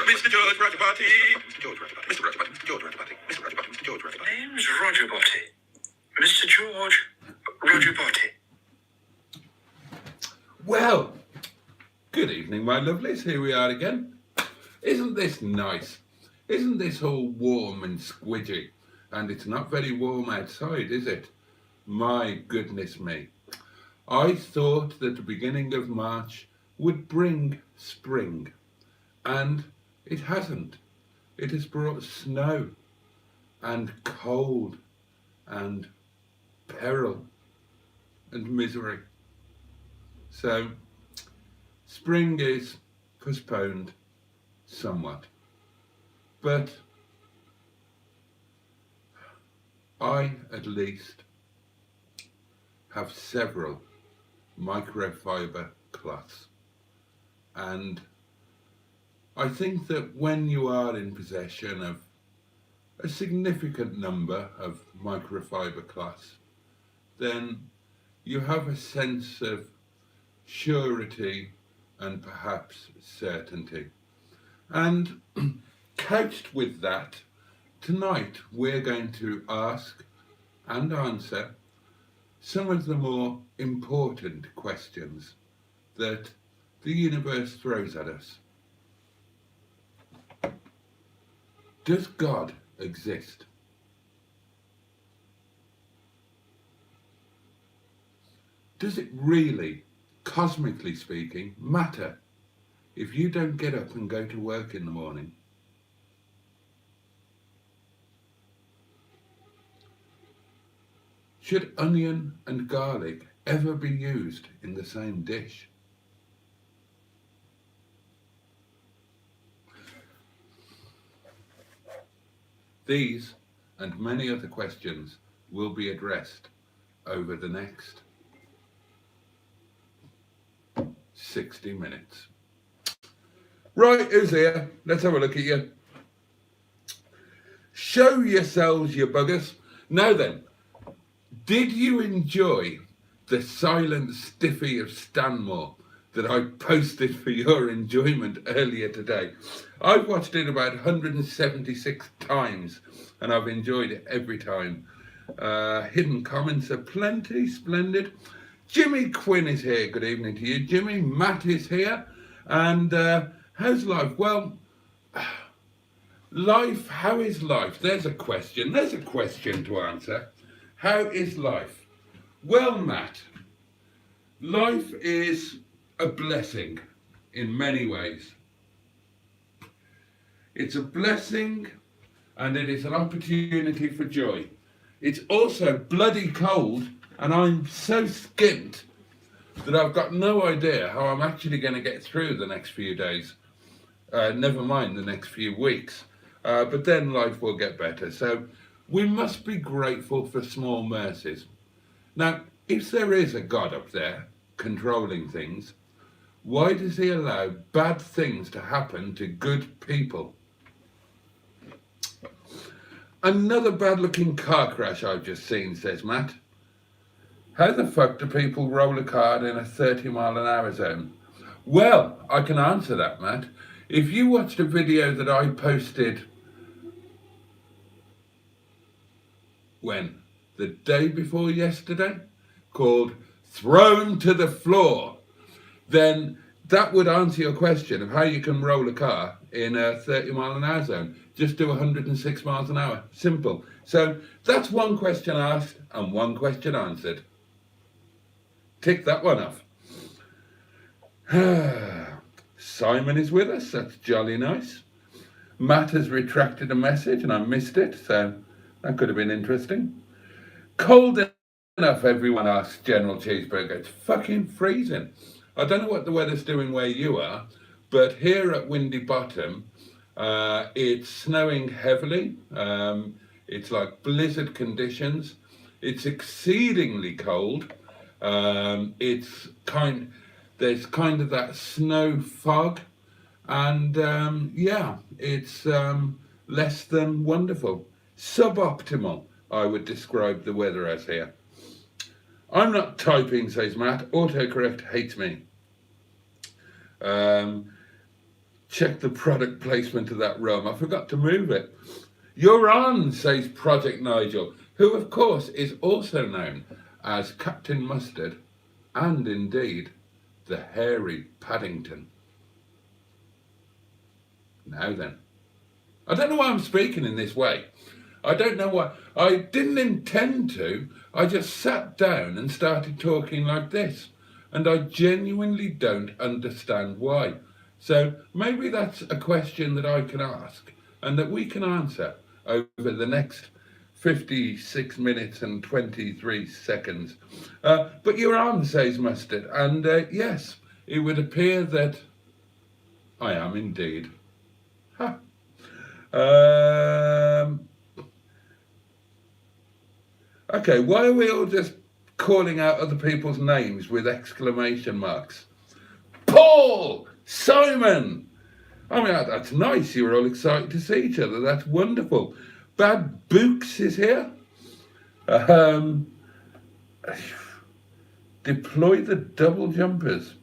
Mr. George Roger Boaty. Mr. George Roger Boaty. Mr. Roger Boaty. Mr. George Roger Boaty. Mr. Roger Boaty. Mr. George Roger Boaty. Name's Roger Boaty. Mr. George Roger Boaty. Well, good evening, my lovelies. Here we are again. Isn't this nice? Isn't this all warm and squidgy? And it's not very warm outside, is it? My goodness me. I thought that the beginning of March would bring spring, and it hasn't. It has brought snow and cold and peril and misery. So spring is postponed somewhat, but I at least have several microfiber cloths, and I think that when you are in possession of a significant number of microfiber cloths, then you have a sense of surety and perhaps certainty. And couched with that, tonight we're going to ask and answer some of the more important questions that the universe throws at us. Does God exist? Does it really, cosmically speaking, matter if you don't get up and go to work in the morning? Should onion and garlic ever be used in the same dish? These and many other questions will be addressed over the next 60 minutes. Right, who's here? Let's have a look at you. Show yourselves, you buggers. Now then, did you enjoy the silent stiffy of Stanmore that I posted for your enjoyment earlier today? I've watched it about 176 times and I've enjoyed it every time. Hidden comments are plenty, splendid. Jimmy Quinn is here. Good evening to you, Jimmy. Matt is here. And how's life? Well, life, how is life? There's a question. There's a question to answer. How is life? Well, Matt, life is a blessing in many ways. It's a blessing and it is an opportunity for joy. It's also bloody cold and I'm so skint that I've got no idea how I'm actually going to get through the next few days. Never mind the next few weeks. But then life will get better. So we must be grateful for small mercies. Now, if there is a God up there controlling things, why does he allow bad things to happen to good people? Another bad-looking car crash I've just seen, says Matt. How the fuck do people roll a car in a 30-mile-an-hour zone? Well, I can answer that, Matt. If you watched a video that I posted the day before yesterday, called Thrown to the Floor, then that would answer your question of how you can roll a car in a 30-mile-an-hour zone. Just do 106 miles an hour. Simple. So that's one question asked and one question answered. Tick that one off. Simon is with us. That's jolly nice. Matt has retracted a message and I missed it, so that could have been interesting. Cold enough, everyone asks General Cheeseburger. It's fucking freezing. I don't know what the weather's doing where you are, but here at Windy Bottom, it's snowing heavily. It's like blizzard conditions. It's exceedingly cold. There's kind of that snow fog, and yeah, it's less than wonderful. Suboptimal, I would describe the weather as here. I'm not typing, says Matt. Autocorrect hates me. check the product placement of that rum. I forgot to move it. You're on, says Project Nigel, who of course is also known as Captain Mustard and indeed the Hairy Paddington. Now then, I don't know why I'm speaking in this way. I don't know why. I didn't intend to. I just sat down and started talking like this. And I genuinely don't understand why. So maybe that's a question that I can ask and that we can answer over the next 56 minutes and 23 seconds. But you're on, says Mustard. And yes, it would appear that I am indeed. Huh. Okay, why are we all just calling out other people's names with exclamation marks? Paul! Simon! I mean, that's nice. You're all excited to see each other. That's wonderful. Bad Books is here. Deploy the double jumpers.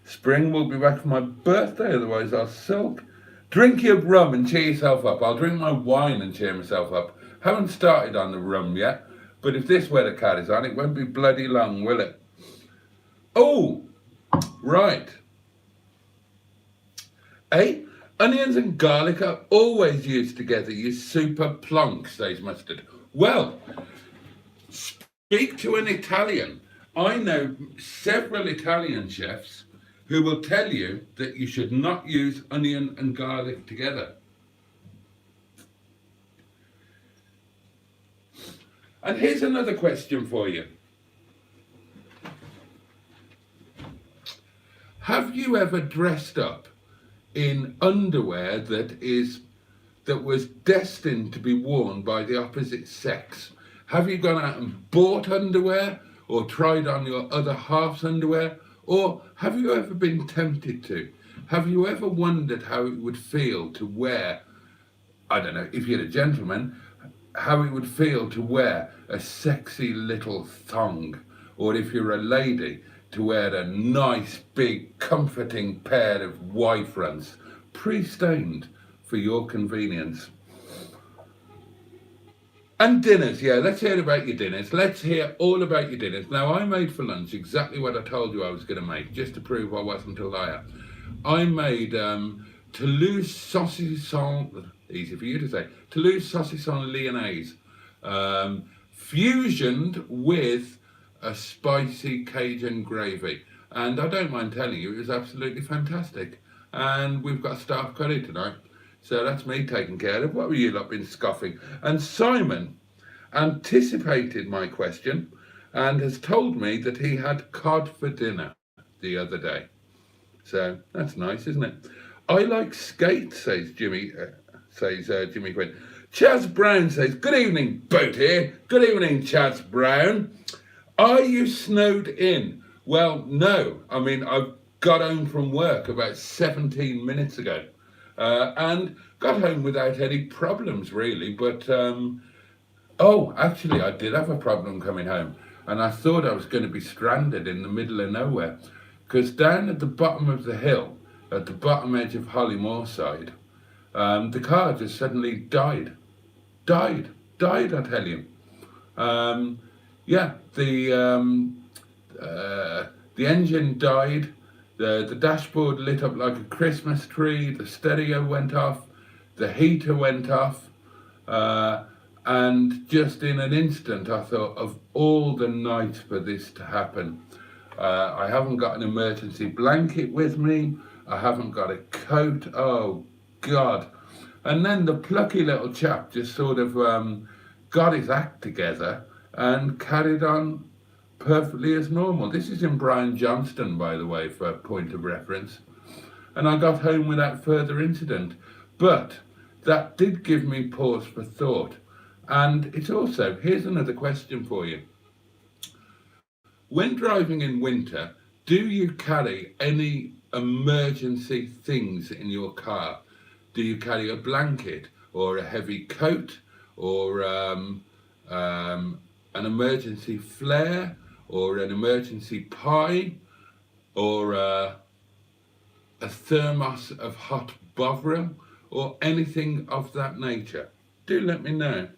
Spring will be back for my birthday, otherwise I'll sulk. Drink your rum and cheer yourself up. I'll drink my wine and cheer myself up. Haven't started on the rum yet, but if this weather carries on, it won't be bloody long, will it? Oh, right. Onions and garlic are always used together. You super plonk, says Mustard. Well, speak to an Italian. I know several Italian chefs who will tell you that you should not use onion and garlic together. And here's another question for you. Have you ever dressed up in underwear that was destined to be worn by the opposite sex? Have you gone out and bought underwear or tried on your other half's underwear? Or have you ever been tempted to? Have you ever wondered how it would feel to wear, I don't know, if you're a gentleman, how it would feel to wear a sexy little thong? Or if you're a lady, to wear a nice, big, comforting pair of Y-fronts, pre-stained for your convenience. And dinners, yeah, let's hear about your dinners. Let's hear all about your dinners. Now, I made for lunch exactly what I told you I was going to make, just to prove I wasn't a liar. I made Toulouse saucisson, easy for you to say, Toulouse saucisson lyonnaise, fusioned with a spicy Cajun gravy. And I don't mind telling you, it was absolutely fantastic. And we've got staff curry tonight. So that's me taken care of. What were you lot been scoffing? And Simon anticipated my question and has told me that he had cod for dinner the other day. So that's nice, isn't it? I like skate, says Jimmy Quinn. Chaz Brown says, good evening, Boaty. Good evening, Chaz Brown. Are you snowed in? Well, no. I mean, I got home from work about 17 minutes ago. And got home without any problems, really. But, actually, I did have a problem coming home. And I thought I was going to be stranded in the middle of nowhere. Because down at the bottom of the hill, at the bottom edge of Hollymore side, the car just suddenly died. Died, I tell you. The engine died. The dashboard lit up like a Christmas tree, the stereo went off, the heater went off, and just in an instant I thought of all the nights for this to happen. I haven't got an emergency blanket with me, I haven't got a coat, oh God. And then the plucky little chap just sort of got his act together and carried on perfectly as normal. This is in Johnston, by the way, for a point of reference. And I got home without further incident. But that did give me pause for thought. And it's also, here's another question for you. When driving in winter, do you carry any emergency things in your car? Do you carry a blanket or a heavy coat or an emergency flare? Or an emergency pie, or a thermos of hot bovril or anything of that nature? Do let me know.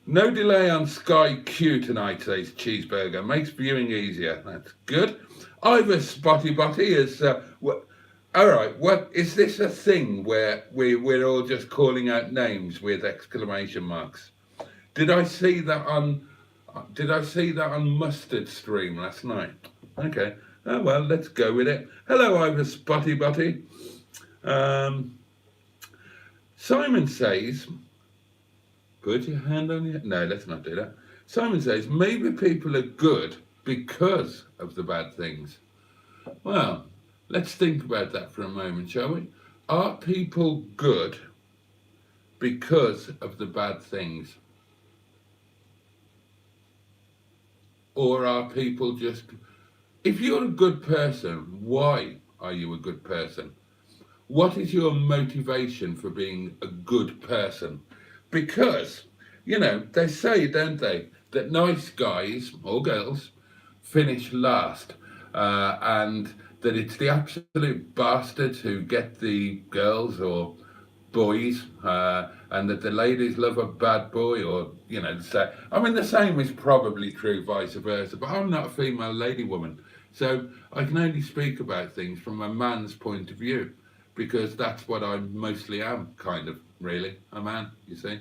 No delay on Sky Q tonight, says Cheeseburger. Makes viewing easier. That's good. Ivor Spotty Botty is... all right, what is this a thing where we're all just calling out names with exclamation marks? Did I see that on Mustard stream last night? Okay. Oh well, let's go with it. Hello, Ivor Spotty Botty. Simon says, put your hand on your... No, let's not do that. Simon says, maybe people are good because of the bad things. Well, let's think about that for a moment, shall we? Are people good because of the bad things? Or are people just... If you're a good person, why are you a good person? What is your motivation for being a good person? Because, you know, they say, don't they, that nice guys or girls finish last, and that it's the absolute bastards who get the girls or boys, and that the ladies love a bad boy, or, you know, I mean, the same is probably true vice versa, but I'm not a female lady woman, so I can only speak about things from a man's point of view, because that's what I mostly am, kind of, really, a man, you see.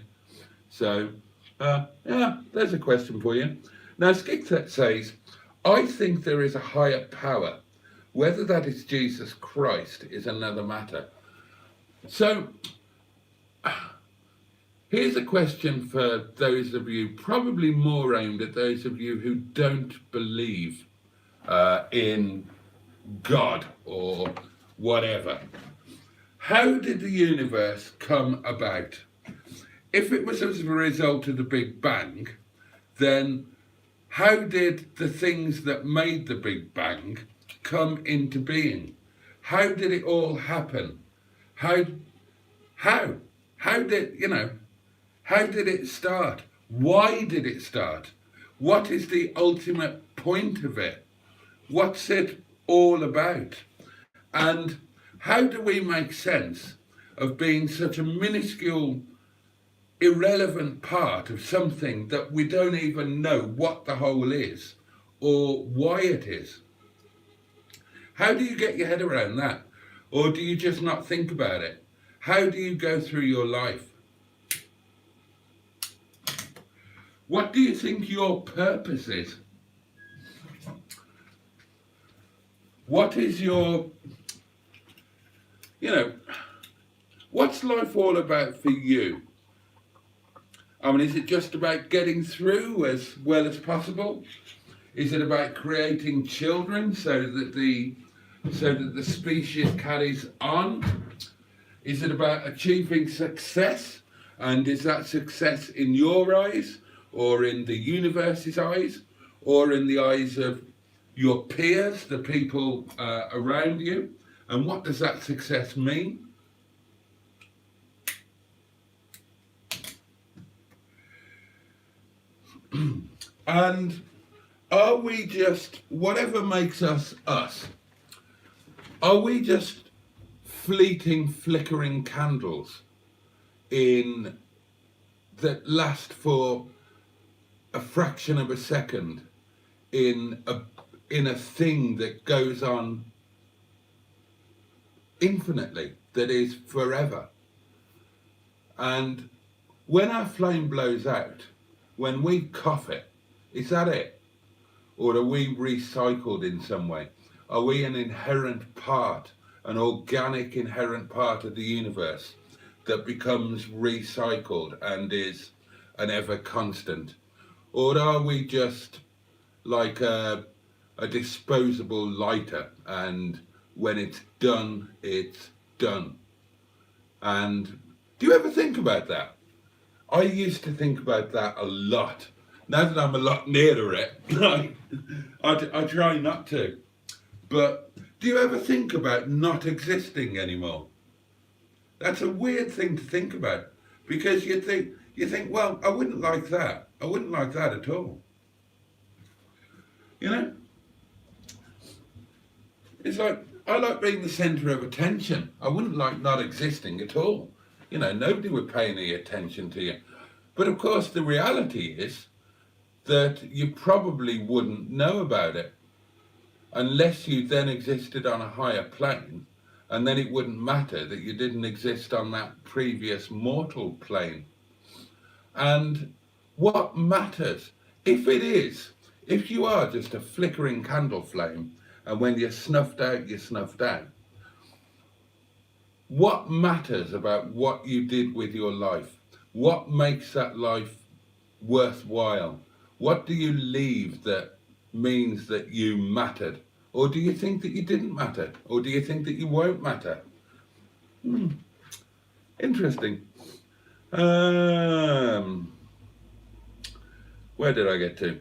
So, yeah, there's a question for you. Now, Skigset says, I think there is a higher power. Whether that is Jesus Christ is another matter. So, here's a question for those of you, probably more aimed at those of you who don't believe in God or whatever. How did the universe come about? If it was as a result of the Big Bang, then how did the things that made the Big Bang come into being? How did it all happen? How did, you know, how did it start? Why did it start? What is the ultimate point of it? What's it all about? And how do we make sense of being such a minuscule, irrelevant part of something that we don't even know what the whole is or why it is? How do you get your head around that? Or do you just not think about it? How do you go through your life? What do you think your purpose is? What is your, you know, what's life all about for you? I mean, is it just about getting through as well as possible? Is it about creating children so that the species carries on? Is it about achieving success? And is that success in your eyes, or in the universe's eyes, or in the eyes of your peers, the people around you? And what does that success mean? And are we just, whatever makes us us, are we just fleeting, flickering candles that last for a fraction of a second in a thing that goes on infinitely, that is forever? And when our flame blows out, when we cough it, is that it? Or are we recycled in some way? Are we an inherent part, an organic inherent part of the universe that becomes recycled and is an ever constant? Or are we just like a disposable lighter, and when it's done, it's done? And do you ever think about that? I used to think about that a lot. Now that I'm a lot nearer it, I try not to. But do you ever think about not existing anymore? That's a weird thing to think about, because you think, well, I wouldn't like that. I wouldn't like that at all. You know? It's like, I like being the centre of attention. I wouldn't like not existing at all. You know, nobody would pay any attention to you. But of course, the reality is that you probably wouldn't know about it unless you then existed on a higher plane, and then it wouldn't matter that you didn't exist on that previous mortal plane. And what matters, if you are just a flickering candle flame, and when you're snuffed out, you're snuffed out, what matters about what you did with your life? What makes that life worthwhile? What do you leave that means that you mattered? Or do you think that you didn't matter? Or do you think that you won't matter? Interesting. Where did I get to?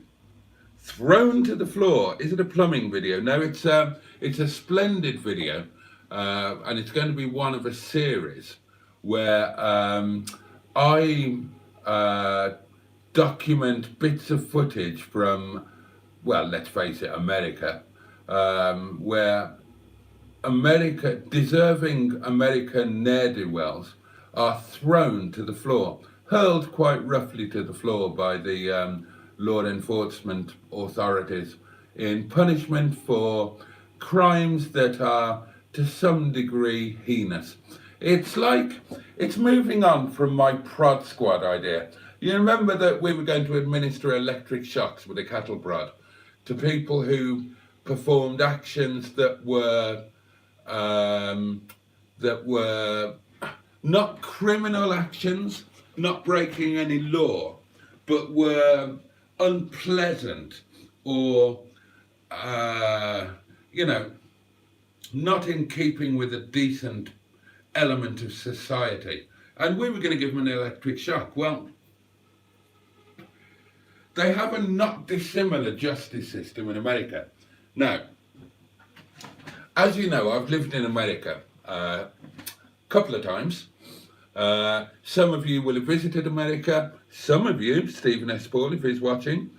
Thrown to the floor. Is it a plumbing video? No, it's a splendid video, and it's going to be one of a series where I document bits of footage from, well, let's face it, America, where deserving American ne'er-do-wells are thrown to the floor, hurled quite roughly to the floor by the law enforcement authorities in punishment for crimes that are to some degree heinous. It's moving on from my prod squad idea. You remember that we were going to administer electric shocks with a cattle prod to people who performed actions that were not criminal actions, not breaking any law, but were unpleasant or, not in keeping with a decent element of society. And we were going to give them an electric shock. Well, they have a not dissimilar justice system in America. Now, as you know, I've lived in America a couple of times. Some of you will have visited America. Some of you, Stephen S. Paul, if he's watching,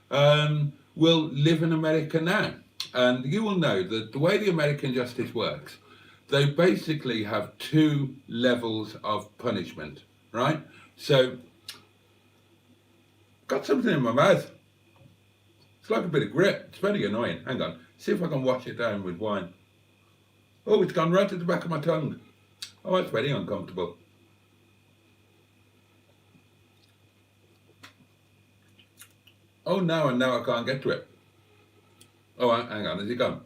will live in America now. And you will know that the way the American justice works, they basically have two levels of punishment, right? So, got something in my mouth. It's like a bit of grit. It's very annoying. Hang on. See if I can wash it down with wine. Oh, it's gone right at the back of my tongue. Oh, that's very uncomfortable. Oh, no, and now I can't get to it. Oh, hang on. Has it gone?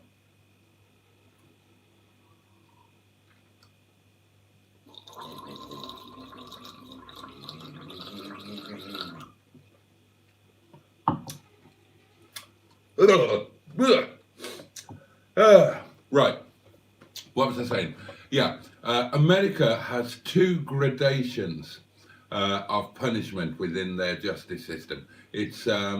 Right. What was I saying? Yeah. America has two gradations of punishment within their justice system. It's, I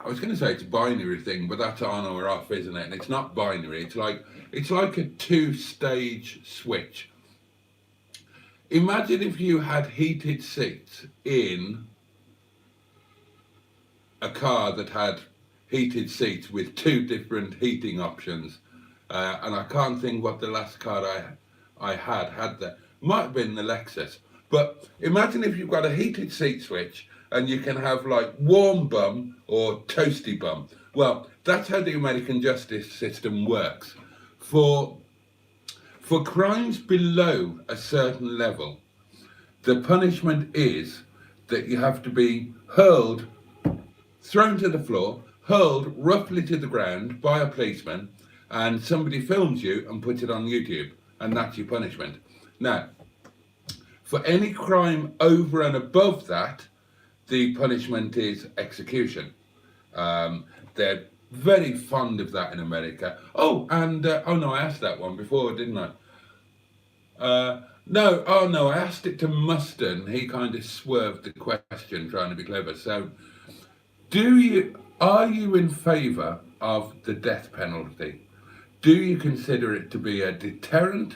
was going to say it's a binary thing, but that's on or off, isn't it? And it's not binary. It's like a two-stage switch. Imagine if you had heated seats in a car that had heated seats with two different heating options. And I can't think what the last car I had there. Might have been the Lexus. But imagine if you've got a heated seat switch and you can have like warm bum or toasty bum. Well, that's how the American justice system works. For crimes below a certain level, the punishment is that you have to be hurled, thrown to the floor, hurled roughly to the ground by a policeman, and somebody films you and puts it on YouTube, and that's your punishment. Now, for any crime over and above that, the punishment is execution. They're very fond of that in America. Oh, and, oh no, I asked that one before, didn't I? No, I asked it to Muston. He kind of swerved the question, trying to be clever. So, are you in favour of the death penalty? Do you consider it to be a deterrent?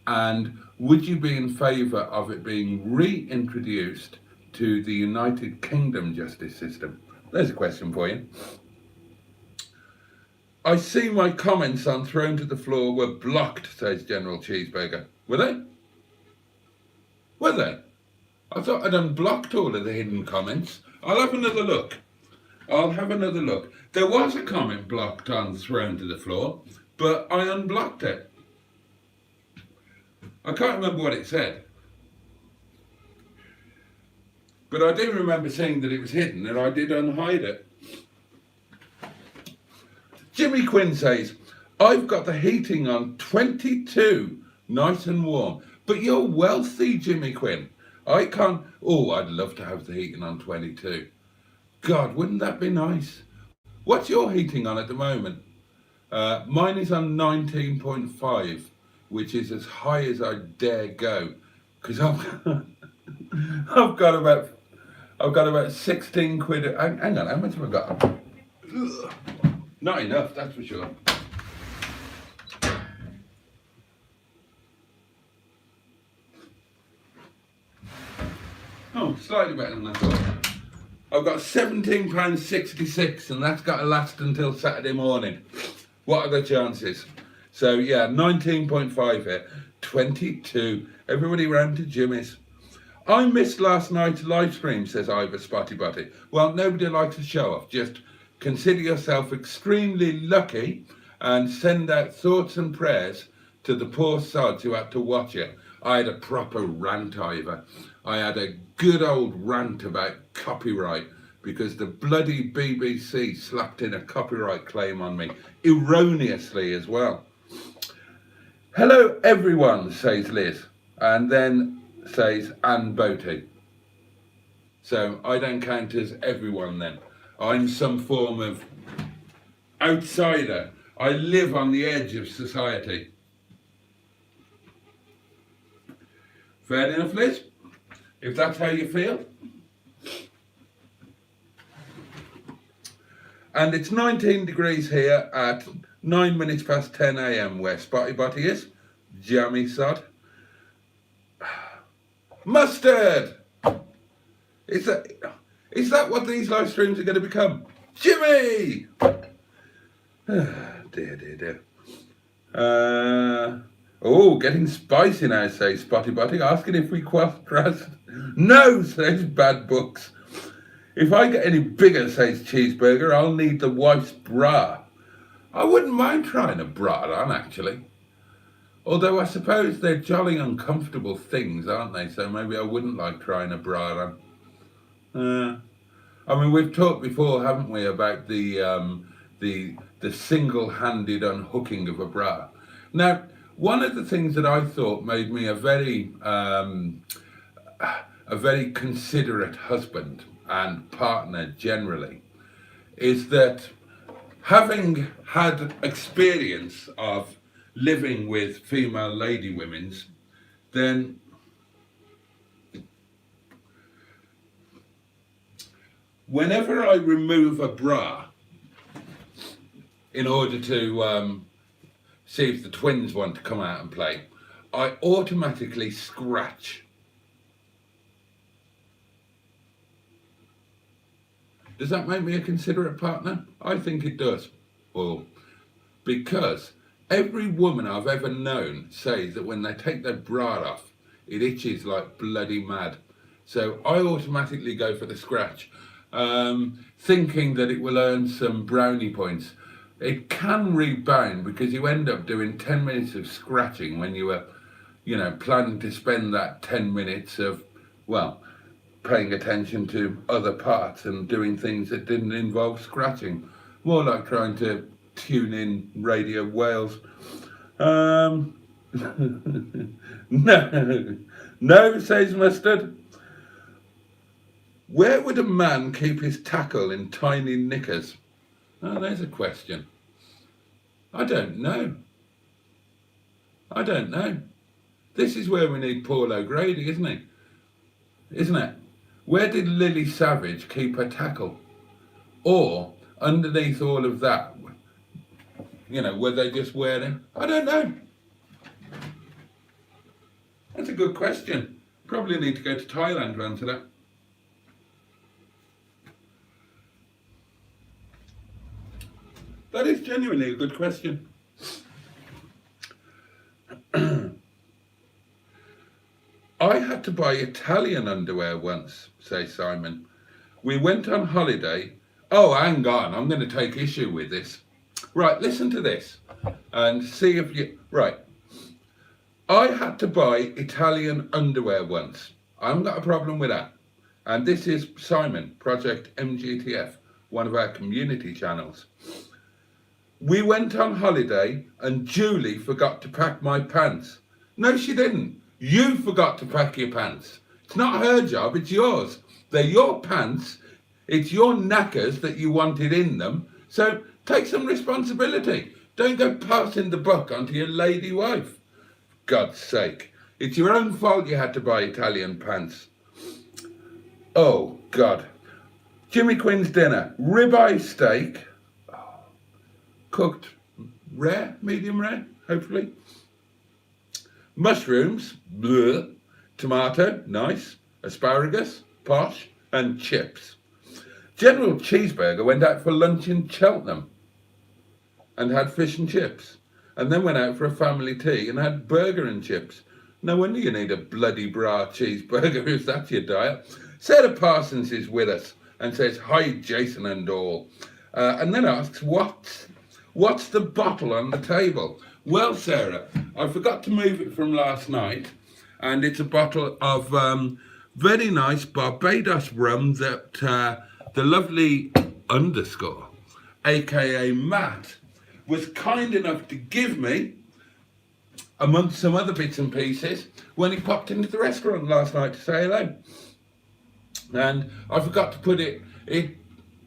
And would you be in favour of it being reintroduced to the United Kingdom justice system? There's a question for you. I see my comments on Thrown to the Floor were blocked, says General Cheeseburger. Were they? Were they? I thought I'd unblocked all of the hidden comments. I'll have another look. I'll have another look. There was a comment blocked on Thrown to the Floor, but I unblocked it. I can't remember what it said. But I do remember saying that it was hidden, and I did unhide it. Jimmy Quinn says, I've got the heating on 22, nice and warm. But you're wealthy, Jimmy Quinn. I can't. Oh, I'd love to have the heating on 22. God, wouldn't that be nice? What's your heating on at the moment? Mine is on 19.5, which is as high as I dare go. Because I've got about 16 quid. Hang on, how much have I got? Ugh. Not enough, that's for sure. Oh, slightly better than I thought. I've got £17.66, and that's got to last until Saturday morning. What are the chances? So yeah, 19.5 here, 22. Everybody round to Jimmy's. I missed last night's live stream, says Ivor Spotty Botty. Well, nobody likes a show off. Just consider yourself extremely lucky and send out thoughts and prayers to the poor sods who had to watch it. I had a proper rant, Ivor. I had a good old rant about copyright because the bloody BBC slapped in a copyright claim on me, erroneously as well. Hello everyone, says Liz, and then says and Boaty. So I don't count as everyone then. I'm some form of outsider. I live on the edge of society. Fair enough, Liz? If that's how you feel. And it's 19 degrees here at 9 minutes past 10 a.m. where Spotty Botty is. Jammy sod. Mustard! Is that what these live streams are going to become? Jimmy! Dear. Oh, getting spicy now, says Spotty Botty, asking if we trust. No, says Bad Books. If I get any bigger, says Cheeseburger, I'll need the wife's bra. I wouldn't mind trying a bra on, actually. Although I suppose they're jolly uncomfortable things, aren't they? So maybe I wouldn't like trying a bra on. I mean, we've talked before, haven't we, about the single-handed unhooking of a bra. Now, one of the things that I thought made me a very considerate husband and partner generally is that having had experience of living with female lady women's, then whenever I remove a bra in order to see if the twins want to come out and play, I automatically scratch. Does that make me a considerate partner? I think it does. Well, because every woman I've ever known says that when they take their bra off, it itches like bloody mad. So I automatically go for the scratch, thinking that it will earn some brownie points. It can rebound because you end up doing 10 minutes of scratching when you were, planning to spend that 10 minutes of, paying attention to other parts and doing things that didn't involve scratching. More like trying to tune in Radio Wales. No, says Mustard. Where would a man keep his tackle in tiny knickers? Oh, there's a question. I don't know. This is where we need Paul O'Grady, isn't it? Where did Lily Savage keep her tackle? Or, underneath all of that, were they just wearing? I don't know. That's a good question. Probably need to go to Thailand to answer that. That is genuinely a good question. I had to buy Italian underwear once, says Simon. We went on holiday. Oh, hang on, I'm going to take issue with this. Right, listen to this and see if you... Right. I had to buy Italian underwear once. I haven't got a problem with that. And this is Simon, Project MGTF, one of our community channels. We went on holiday and Julie forgot to pack my pants. No, she didn't. You forgot to pack your pants. It's not her job, it's yours. They're your pants. It's your knackers that you wanted in them. So take some responsibility. Don't go passing the buck onto your lady wife. God's sake. It's your own fault you had to buy Italian pants. Oh, God. Jimmy Quinn's dinner. Ribeye steak. Cooked rare, medium rare, hopefully. Mushrooms. Bleh. Tomato. Nice. Asparagus. Posh. And chips. General Cheeseburger went out for lunch in Cheltenham and had fish and chips. And then went out for a family tea and had burger and chips. No wonder you need a bloody bra cheeseburger if that's your diet. Sarah Parsons is with us and says, hi, Jason and all. And then asks, what's the bottle on the table? Well, Sarah, I forgot to move it from last night. And it's a bottle of very nice Barbados rum that the lovely underscore, aka Matt, was kind enough to give me, amongst some other bits and pieces, when he popped into the restaurant last night to say hello. And I forgot to put it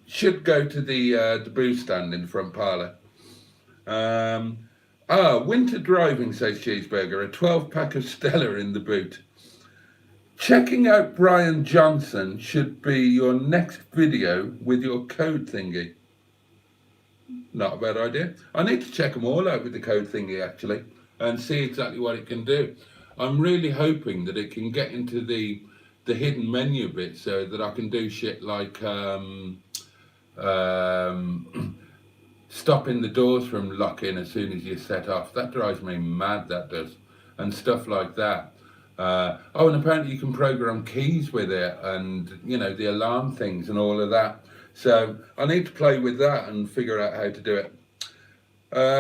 should go to the booze stand in the front parlour. Winter driving, says Cheeseburger, a 12-pack of Stella in the boot. Checking out Brian Johnston should be your next video with your code thingy. Not a bad idea. I need to check them all out with the code thingy, actually, and see exactly what it can do. I'm really hoping that it can get into the hidden menu bit so that I can do shit like stopping the doors from locking as soon as you set off. That drives me mad, that does. And stuff like that. And apparently you can program keys with it and, you know, the alarm things and all of that. So I need to play with that and figure out how to do it.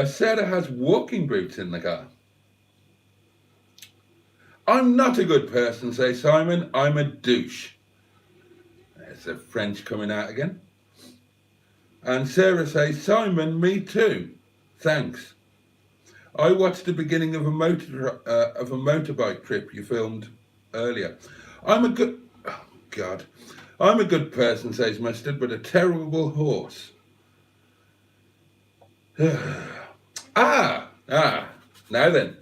Sarah has walking boots in the car. I'm not a good person, says Simon. I'm a douche. There's the French coming out again. And Sarah says, Simon, me too. Thanks. I watched the beginning of a motorbike trip you filmed earlier. I'm a good person, says Mustard, but a terrible horse. Now then.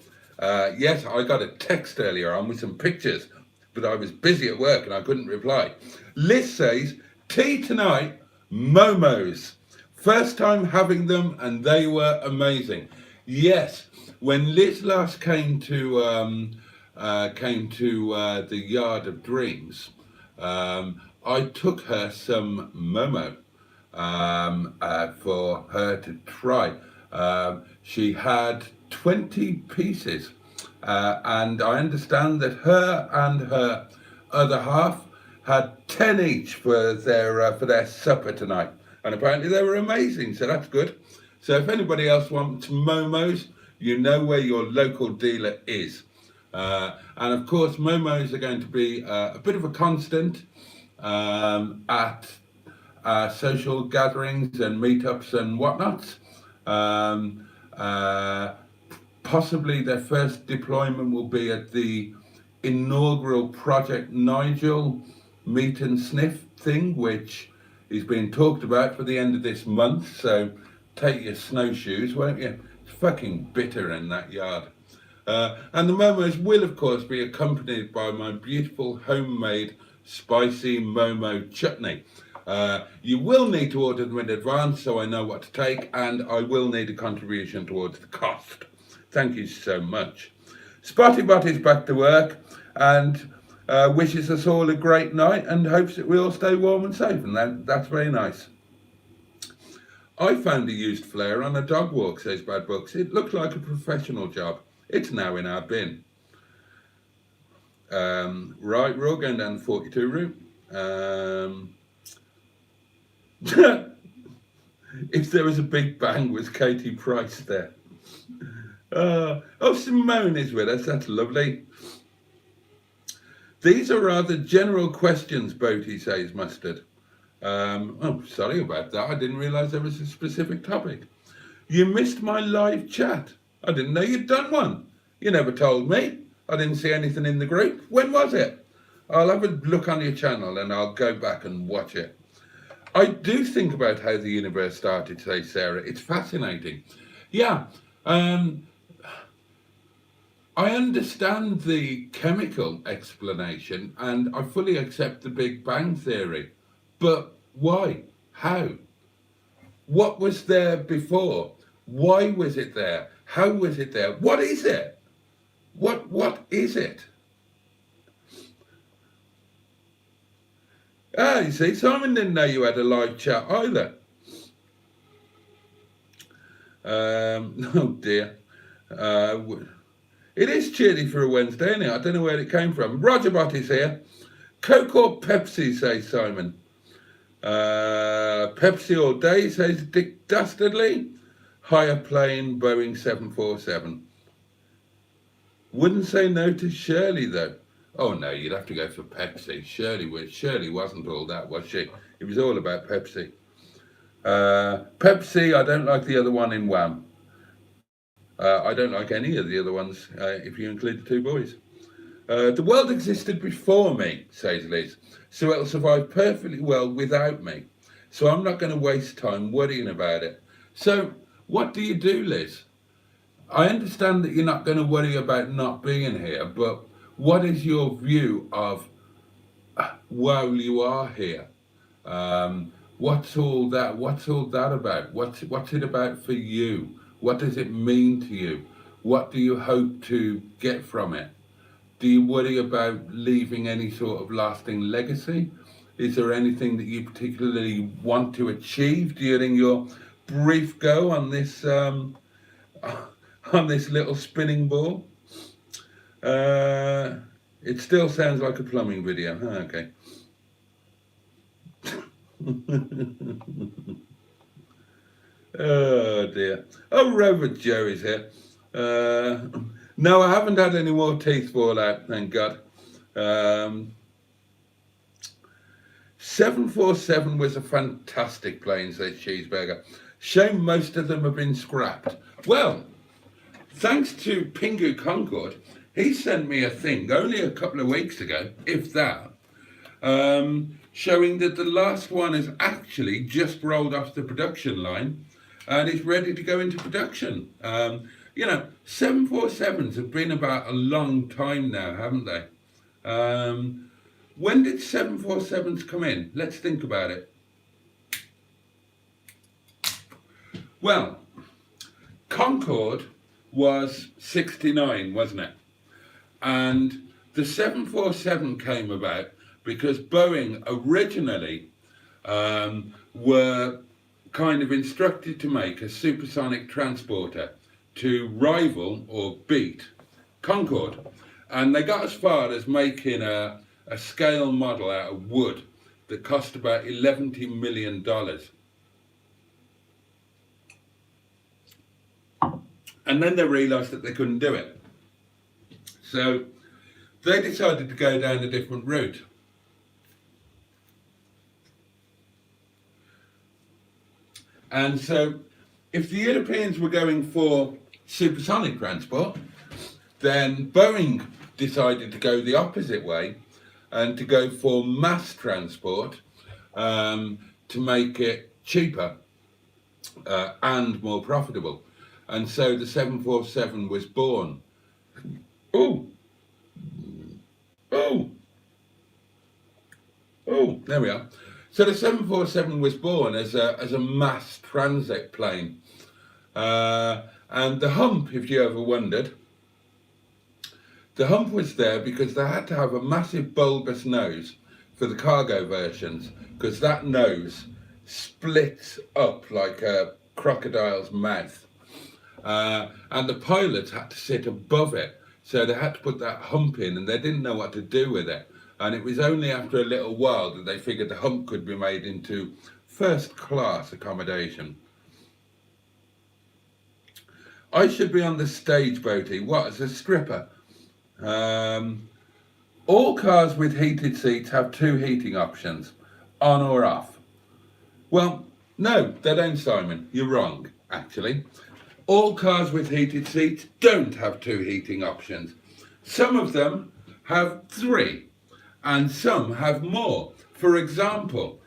Yes, I got a text earlier on with some pictures, but I was busy at work and I couldn't reply. Liz says, tea tonight, Momos. First time having them and they were amazing. Yes, when Liz last came to the Yard of Dreams, I took her some Momo for her to try. She had 20 pieces, and I understand that her and her other half had 10 each for their supper tonight, and apparently they were amazing, so that's good. So if anybody else wants Momos, you know where your local dealer is. And of course, Momos are going to be a bit of a constant at social gatherings and meetups and whatnot. Possibly their first deployment will be at the inaugural Project Nigel meet and sniff thing, which is being talked about for the end of this month. So take your snowshoes, won't you? It's fucking bitter in that yard. And the Momos will, of course, be accompanied by my beautiful homemade spicy Momo chutney. You will need to order them in advance so I know what to take, and I will need a contribution towards the cost. Thank you so much. Spotty Botty's back to work and wishes us all a great night and hopes that we all stay warm and safe, and that's very nice. I found a used flare on a dog walk, says Bad Books. It looked like a professional job. It's now in our bin. Right, we're all going down the 42 route. If there was a big bang, was Katie Price there? Oh, Simone is with us. That's lovely. These are rather general questions, Boaty, says Mustard. Oh, sorry about that. I didn't realise there was a specific topic. You missed my live chat. I didn't know you'd done one. You never told me. I didn't see anything in the group. When was it? I'll have a look on your channel and I'll go back and watch it. I do think about how the universe started, says Sarah. It's fascinating. Yeah. I understand the chemical explanation and I fully accept the Big Bang Theory. But why? How? What was there before? Why was it there? How was it there? What is it? What is it? Ah, you see, Simon didn't know you had a live chat either. Oh dear. It is cheery for a Wednesday, isn't it? I don't know where it came from. Roger Botty's here. Coke or Pepsi, says Simon. Pepsi all day, says Dick Dastardly. Higher plane, Boeing 747. Wouldn't say no to Shirley, though. Oh, no, you'd have to go for Pepsi. Shirley wasn't all that, was she? It was all about Pepsi. Pepsi, I don't like the other one in Wham. I don't like any of the other ones, if you include the two boys. The world existed before me, says Liz, so it'll survive perfectly well without me. So I'm not going to waste time worrying about it. So what do you do, Liz? I understand that you're not going to worry about not being here, but what is your view of while you are here? What's all that about? What's it about for you? What does it mean to you? What do you hope to get from it? Do you worry about leaving any sort of lasting legacy? Is there anything that you particularly want to achieve during your brief go on this little spinning ball? It still sounds like a plumbing video. Okay. Oh dear. Oh, Rover Joe is here. No, I haven't had any more teeth fall out, thank God. 747 was a fantastic plane, says Cheeseburger. Shame most of them have been scrapped. Well, thanks to Pingu Concorde, he sent me a thing only a couple of weeks ago, if that, showing that the last one has actually just rolled off the production line and is ready to go into production. You know, 747s have been about a long time now, haven't they? When did 747s come in? Let's think about it. Well, Concorde was 69, wasn't it? And the 747 came about because Boeing originally were kind of instructed to make a supersonic transporter to rival or beat Concorde. And they got as far as making a scale model out of wood that cost about $11 million. And then they realised that they couldn't do it. So they decided to go down a different route. And so if the Europeans were going for supersonic transport, then Boeing decided to go the opposite way and to go for mass transport to make it cheaper and more profitable. And so the 747 was born. Oh, there we are. So the 747 was born as a mass transit plane. And the hump, if you ever wondered, the hump was there because they had to have a massive bulbous nose for the cargo versions, because that nose splits up like a crocodile's mouth. And the pilots had to sit above it. So they had to put that hump in, and they didn't know what to do with it. And it was only after a little while that they figured the hump could be made into first class accommodation. I should be on the stage, Boaty. What, as a stripper? All cars with heated seats have 2 heating options, on or off. Well, no, they don't, Simon. You're wrong, actually. All cars with heated seats don't have 2 heating options. Some of them have 3, and some have more. For example,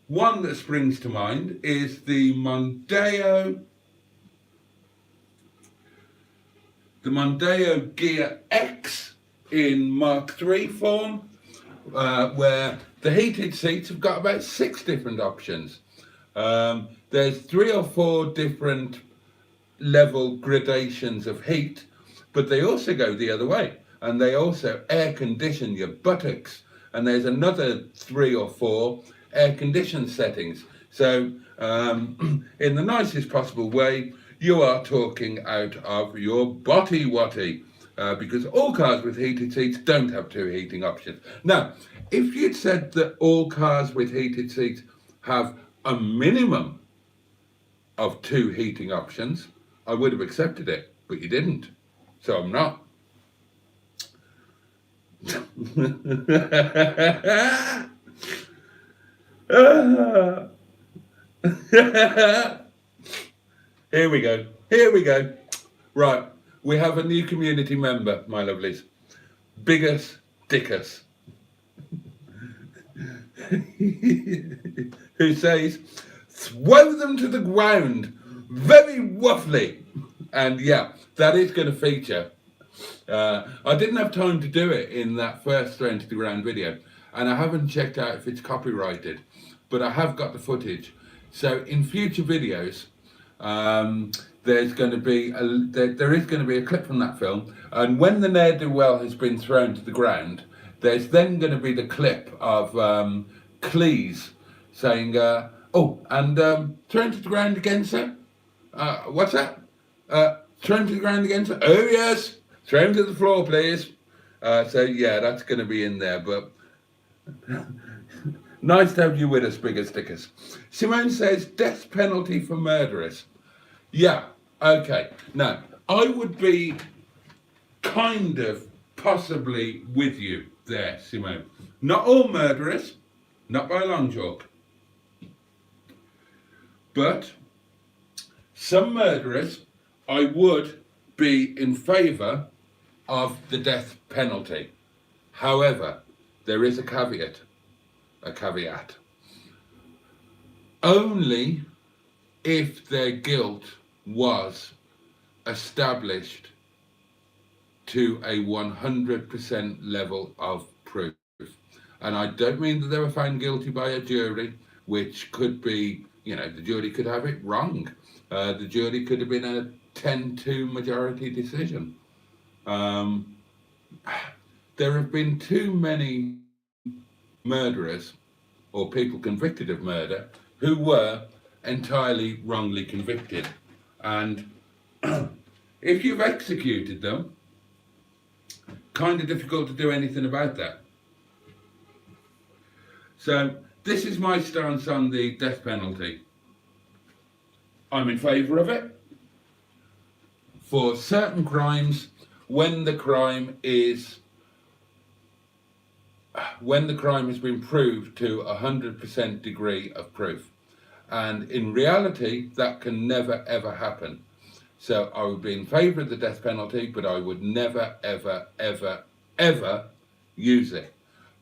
one that springs to mind is the Mondeo Gear X in Mark III form, where the heated seats have got about 6 different options. There's 3 or 4 different level gradations of heat, but they also go the other way, and they also air condition your buttocks, and there's another 3 or 4 air condition settings. So in the nicest possible way, you are talking out of your Boaty, because all cars with heated seats don't have 2 heating options. Now, if you'd said that all cars with heated seats have a minimum of 2 heating options, I would have accepted it, but you didn't. So I'm not. Here we go. Right, we have a new community member, my lovelies. Biggus Dickus. Who says, throw them to the ground. Very waffly. And yeah, that is going to feature. I didn't have time to do it in that first thrown to the ground video, and I haven't checked out if it's copyrighted, but I have got the footage. So in future videos, there's going to be there is going to be a clip from that film, and when the ne'er-do-well has been thrown to the ground, there's then going to be the clip of Cleese saying, oh, and thrown to the ground again, sir? What's that? Thrown to the ground again, sir? Oh yes, throw him to the floor, please. So yeah, that's going to be in there, but nice to have you with us, Bigger Stickers. Simone says, death penalty for murderers. Yeah, okay. Now, I would be kind of possibly with you there, Simone. Not all murderers, not by a long chalk. But some murderers, I would be in favour of the death penalty. However, there is a caveat. Only if their guilt was established to a 100% level of proof. And I don't mean that they were found guilty by a jury, which could be, you know, the jury could have it wrong. The jury could have been a 10-2 majority decision. There have been too many murderers or people convicted of murder who were entirely wrongly convicted. And if you've executed them, kind of difficult to do anything about that. So this is my stance on the death penalty. I'm in favour of it for certain crimes when the crime has been proved to 100% degree of proof. And in reality, that can never, ever happen. So I would be in favour of the death penalty, but I would never, ever, ever, ever use it.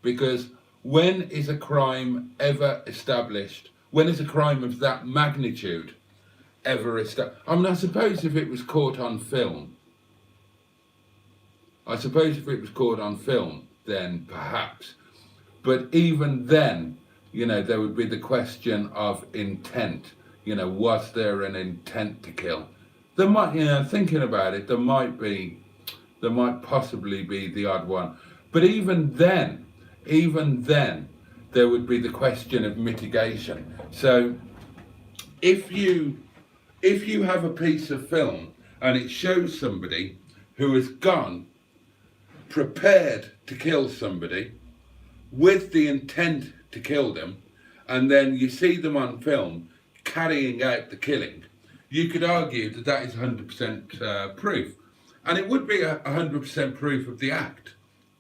Because when is a crime ever established? When is a crime of that magnitude ever established? I mean, I suppose if it was caught on film, then perhaps. But even then, you know, there would be the question of intent. You know, was there an intent to kill? There might, you know, thinking about it, there might possibly be the odd one. But even then, there would be the question of mitigation. So if you have a piece of film and it shows somebody who has gone prepared to kill somebody with the intent to kill them, and then you see them on film carrying out the killing, you could argue that that is 100% proof. And it would be 100% proof of the act.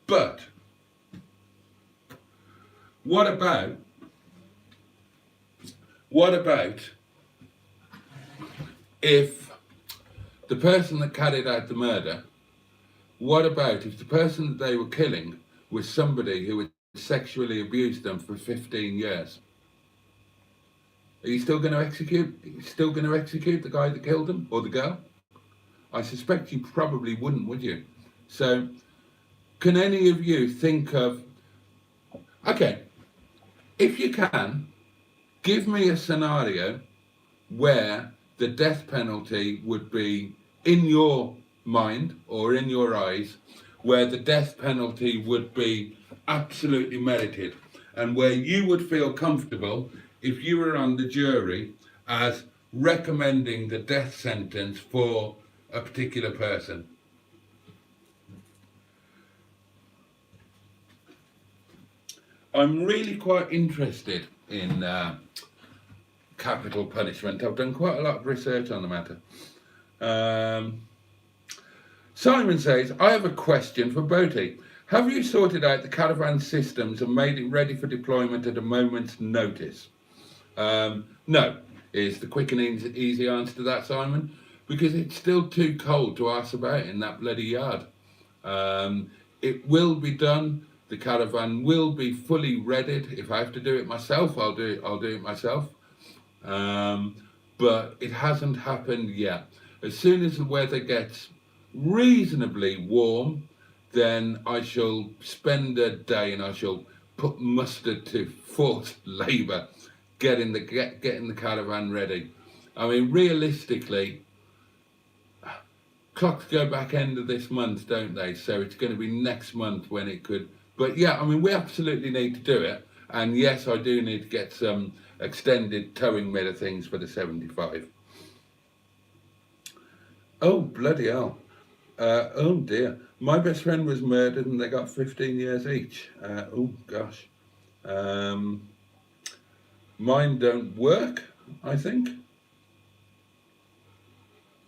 But what about if the person that carried out the murder, what about if the person that they were killing was somebody who had sexually abused them for 15 years? Are you still going to execute? Are you still going to execute the guy that killed them, or the girl? I suspect you probably wouldn't, would you? So, can any of you think of, okay, if you can, give me a scenario where the death penalty would be, in your mind or in your eyes, where the death penalty would be absolutely merited, and where you would feel comfortable if you were on the jury as recommending the death sentence for a particular person. I'm really quite interested in capital punishment. I've done quite a lot of research on the matter. Simon says, I have a question for Boaty. Have you sorted out the caravan systems and made it ready for deployment at a moment's notice? No, is the quick and easy answer to that, Simon, because it's still too cold to ask about in that bloody yard. It will be done. The caravan will be fully readied. If I have to do it myself, I'll do it myself. But it hasn't happened yet. As soon as the weather gets reasonably warm, then I shall spend a day and I shall put mustard to forced labour getting the caravan ready. I mean, realistically, clocks go back end of this month, don't they? So it's going to be next month when it could. But yeah, I mean, we absolutely need to do it. And yes, I do need to get some extended towing mirror things for the 75. Oh, bloody hell. Oh dear. My best friend was murdered and they got 15 years each. Oh gosh. Mine don't work, I think.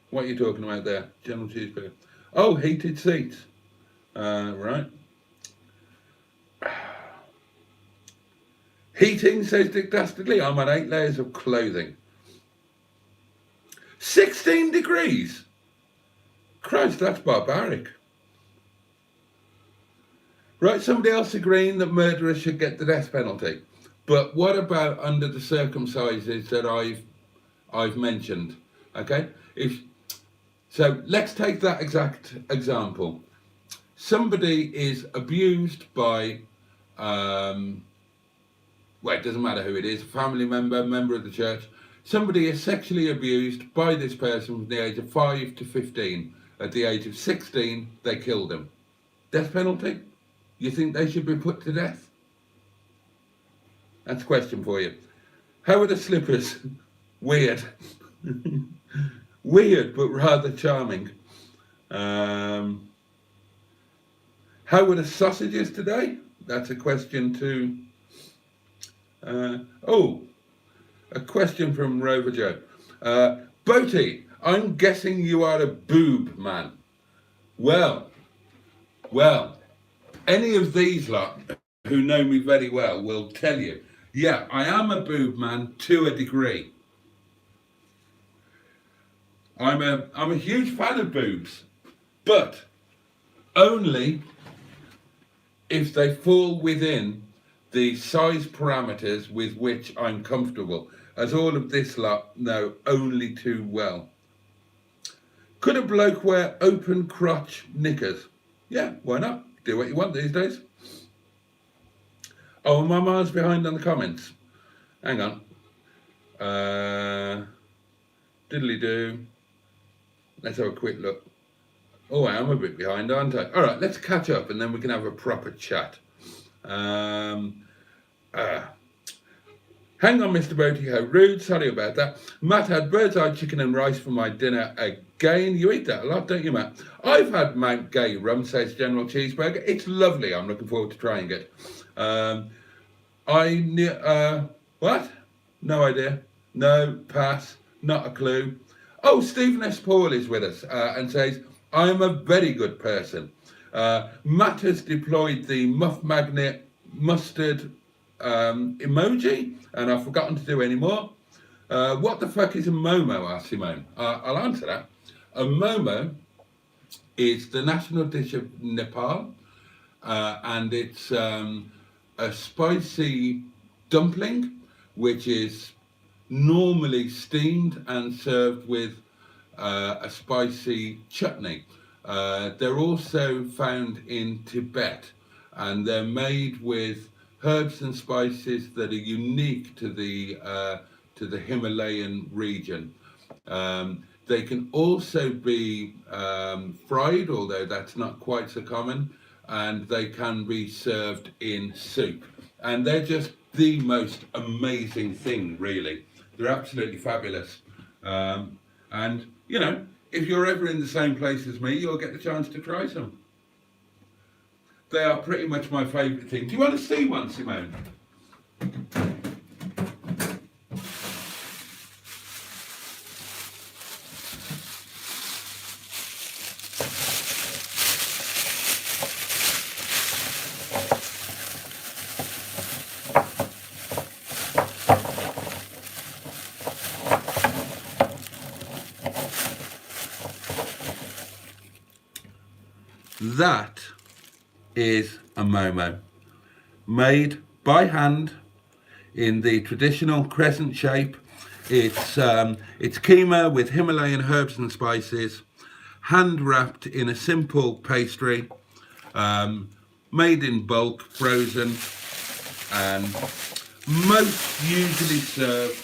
What are you talking about there? General cheeseburger. Oh, heated seats. Right. Heating, says Dick Dastardly. I'm on 8 layers of clothing. 16 degrees. Christ, that's barbaric. Right, somebody else agreeing that murderers should get the death penalty. But what about under the circumstances that I've mentioned? Okay, so let's take that exact example. Somebody is abused by, well, it doesn't matter who it is, a family member, member of the church. Somebody is sexually abused by this person from the age of 5 to 15. At the age of 16, they killed him. Death penalty? You think they should be put to death? That's a question for you. How are the slippers? Weird. Weird, but rather charming. How were the sausages today? That's a question too. A question from Rover Joe. Boaty, I'm guessing you are a boob man. Well, any of these lot who know me very well will tell you, yeah, I am a boob man to a degree. I'm a huge fan of boobs, but only if they fall within the size parameters with which I'm comfortable, as all of this lot know only too well. Could a bloke wear open crotch knickers? Yeah, why not? Do what you want these days. Oh, my mind's behind on the comments. Hang on. Diddly-do. Let's have a quick look. Oh, I am a bit behind, aren't I? All right, let's catch up and then we can have a proper chat. Hang on, Mr. Boaty, how rude. Sorry about that. Matt had bird's eye chicken and rice for my dinner again. You eat that a lot, don't you, Matt? I've had Mount Gay rum, says General Cheeseburger. It's lovely. I'm looking forward to trying it. What? No idea. No, pass. Not a clue. Oh, Stephen S. Paul is with us and says, I'm a very good person. Matt has deployed the Muff Magnet mustard emoji, and I've forgotten to do any more. What the fuck is a momo, asked Simone. I'll answer that. A momo is the national dish of Nepal, and it's a spicy dumpling, which is normally steamed and served with a spicy chutney. They're also found in Tibet, and they're made with herbs and spices that are unique to the Himalayan region. They can also be fried, although that's not quite so common, and they can be served in soup. And they're just the most amazing thing, really. They're absolutely fabulous. And, you know, if you're ever in the same place as me, you'll get the chance to try some. They are pretty much my favourite thing. Do you want to see one, Simone? That is a momo, made by hand in the traditional crescent shape. It's keema with Himalayan herbs and spices, hand wrapped in a simple pastry, made in bulk, frozen, and most usually served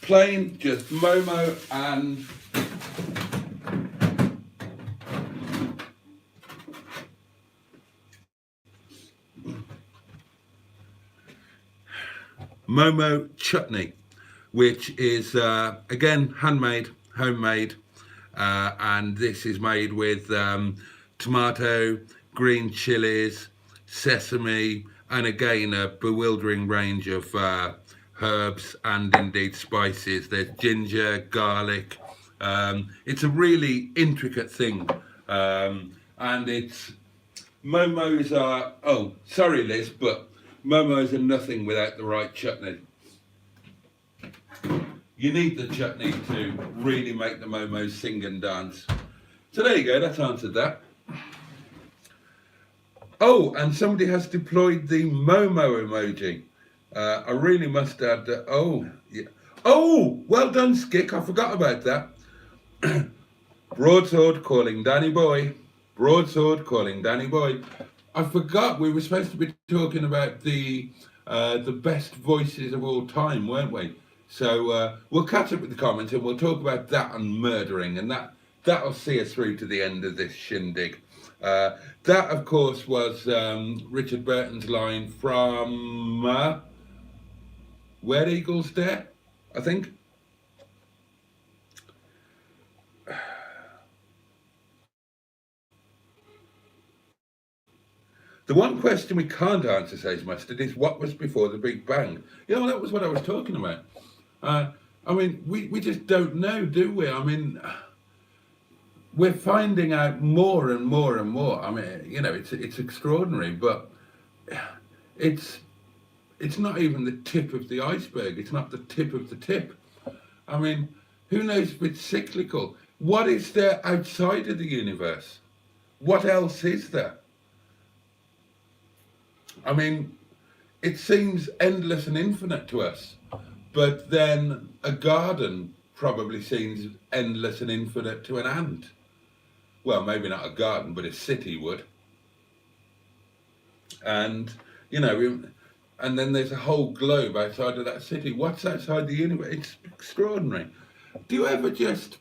plain, just momo and momo chutney, which is again handmade, homemade, and this is made with tomato, green chilies, sesame, and again a bewildering range of herbs and indeed spices. There's ginger, garlic. It's a really intricate thing, and it's momos are, oh sorry Liz, but momos are nothing without the right chutney. You need the chutney to really make the momos sing and dance. So there you go, that's answered that. Oh, and somebody has deployed the momo emoji. I really must add that. Oh, yeah. Oh, well done, Skick. I forgot about that. Broadsword calling Danny Boy. Broadsword calling Danny Boy. I forgot we were supposed to be talking about the best voices of all time, weren't we? So we'll catch up with the comments and we'll talk about that and murdering, and that'll see us through to the end of this shindig. That, of course, was Richard Burton's line from Where Eagles Dare, I think. The one question we can't answer, says Mustard, is what was before the Big Bang? You know, that was what I was talking about. I mean, we just don't know, do we? I mean, we're finding out more and more and more. I mean, you know, it's extraordinary, but it's not even the tip of the iceberg. It's not the tip of the tip. I mean, who knows if it's cyclical? What is there outside of the universe? What else is there? I mean, it seems endless and infinite to us, but then a garden probably seems endless and infinite to an ant. Well, maybe not a garden, but a city would. And, you know, and then there's a whole globe outside of that city. What's outside the universe? It's extraordinary. Do you ever just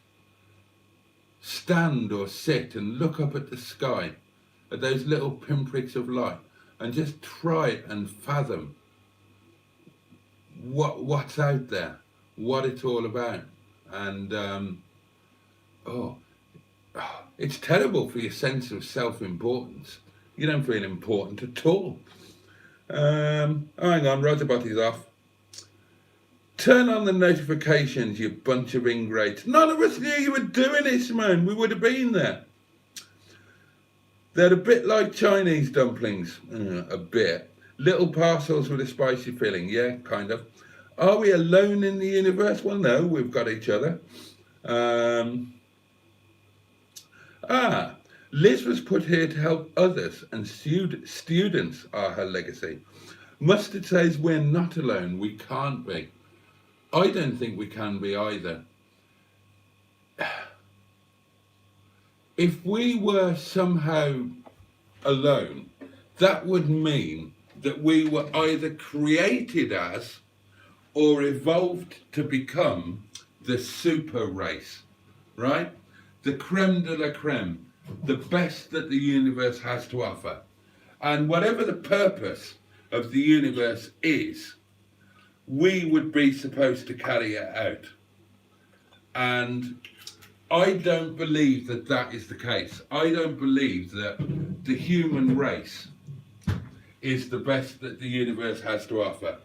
stand or sit and look up at the sky, at those little pinpricks of light, and just try and fathom what's out there, what it's all about. And it's terrible for your sense of self-importance. You don't feel important at all. Hang on, Roger Boaty's off. Turn on the notifications, you bunch of ingrates. None of us knew you were doing this, man. We would have been there. They're a bit like Chinese dumplings. A bit. Little parcels with a spicy filling. Yeah, kind of. Are we alone in the universe? Well, no, we've got each other. Liz was put here to help others, and students are her legacy. Mustard says we're not alone. We can't be. I don't think we can be either. If we were somehow alone, that would mean that we were either created as or evolved to become the super race, right? The creme de la creme, the best that the universe has to offer. And whatever the purpose of the universe is, we would be supposed to carry it out. And I don't believe that that is the case. I don't believe that the human race is the best that the universe has to offer,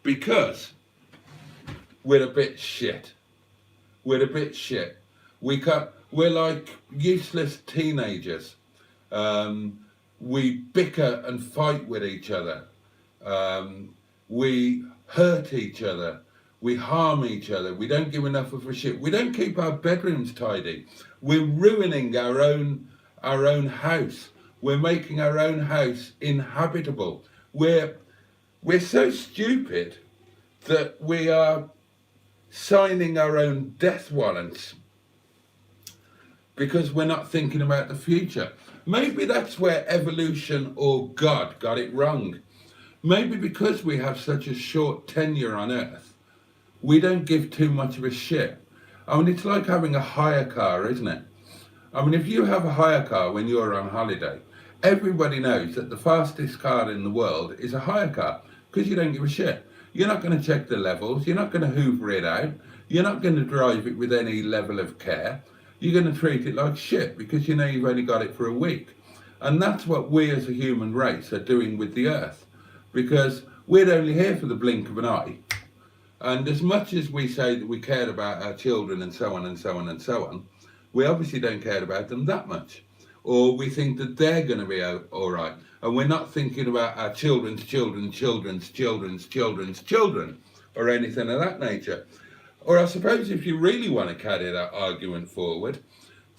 because we're a bit shit. We're a bit shit. We're like useless teenagers. We bicker and fight with each other. We hurt each other. We harm each other. We don't give enough of a shit. We don't keep our bedrooms tidy. We're ruining our own house. We're making our own house inhabitable. We're so stupid that we are signing our own death warrants because we're not thinking about the future. Maybe that's where evolution or God got it wrong. Maybe because we have such a short tenure on Earth, we don't give too much of a shit. I mean, it's like having a hire car, isn't it? I mean, if you have a hire car when you're on holiday, everybody knows that the fastest car in the world is a hire car because you don't give a shit. You're not going to check the levels. You're not going to hoover it out. You're not going to drive it with any level of care. You're going to treat it like shit because you know you've only got it for a week. And that's what we as a human race are doing with the Earth, because we're only here for the blink of an eye. And as much as we say that we care about our children and so on and so on and so on, we obviously don't care about them that much. Or we think that they're going to be all right. And we're not thinking about our children's children, children's children's children's children, or anything of that nature. Or I suppose if you really want to carry that argument forward,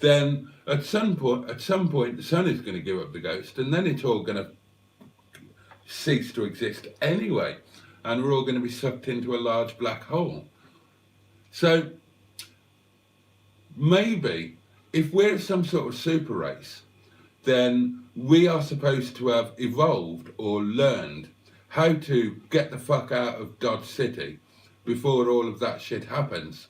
then at some point the sun is going to give up the ghost, and then it's all going to cease to exist anyway, and we're all going to be sucked into a large black hole. So maybe if we're some sort of super race, then we are supposed to have evolved or learned how to get the fuck out of Dodge City before all of that shit happens.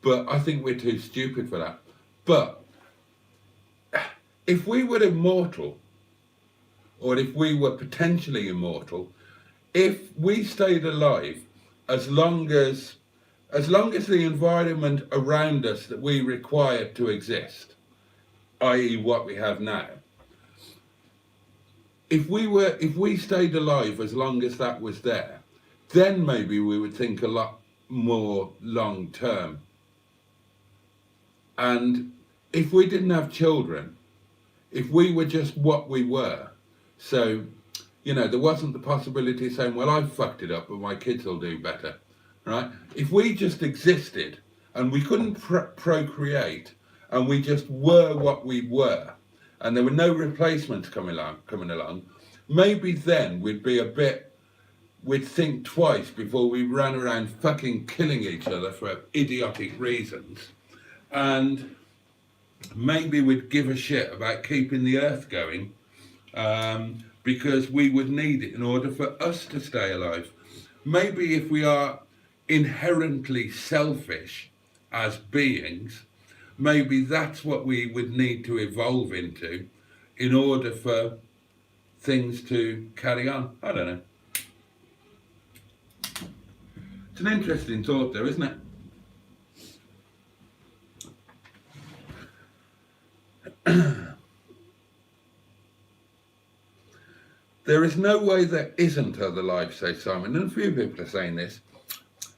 But I think we're too stupid for that. But if we were immortal, or if we were potentially immortal, if we stayed alive as long as the environment around us that we required to exist, i.e. what we have now, if we stayed alive as long as that was there, then maybe we would think a lot more long term. And if we didn't have children, if we were just what we were, so, you know, there wasn't the possibility of saying, well, I fucked it up, but my kids will do better, right? If we just existed and we couldn't procreate, and we just were what we were, and there were no replacements coming along, maybe then we'd think twice before we ran around fucking killing each other for idiotic reasons. And maybe we'd give a shit about keeping the Earth going, because we would need it in order for us to stay alive. Maybe if we are inherently selfish as beings, maybe that's what we would need to evolve into in order for things to carry on. I don't know. It's an interesting thought though, isn't it? There is no way there isn't other life, says Simon, and a few people are saying this,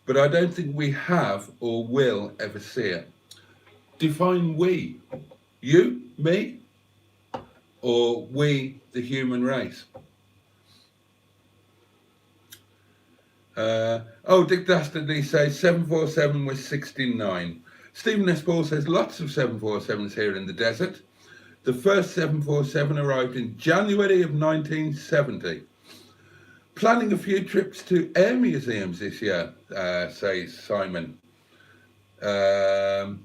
but I don't think we have or will ever see it. Define we. You, me, or we, the human race? Dick Dastardly says 747 was 69. Stephen S. Paul says lots of 747s here in the desert. The first 747 arrived in January of 1970. Planning a few trips to air museums this year, says Simon. Mondeo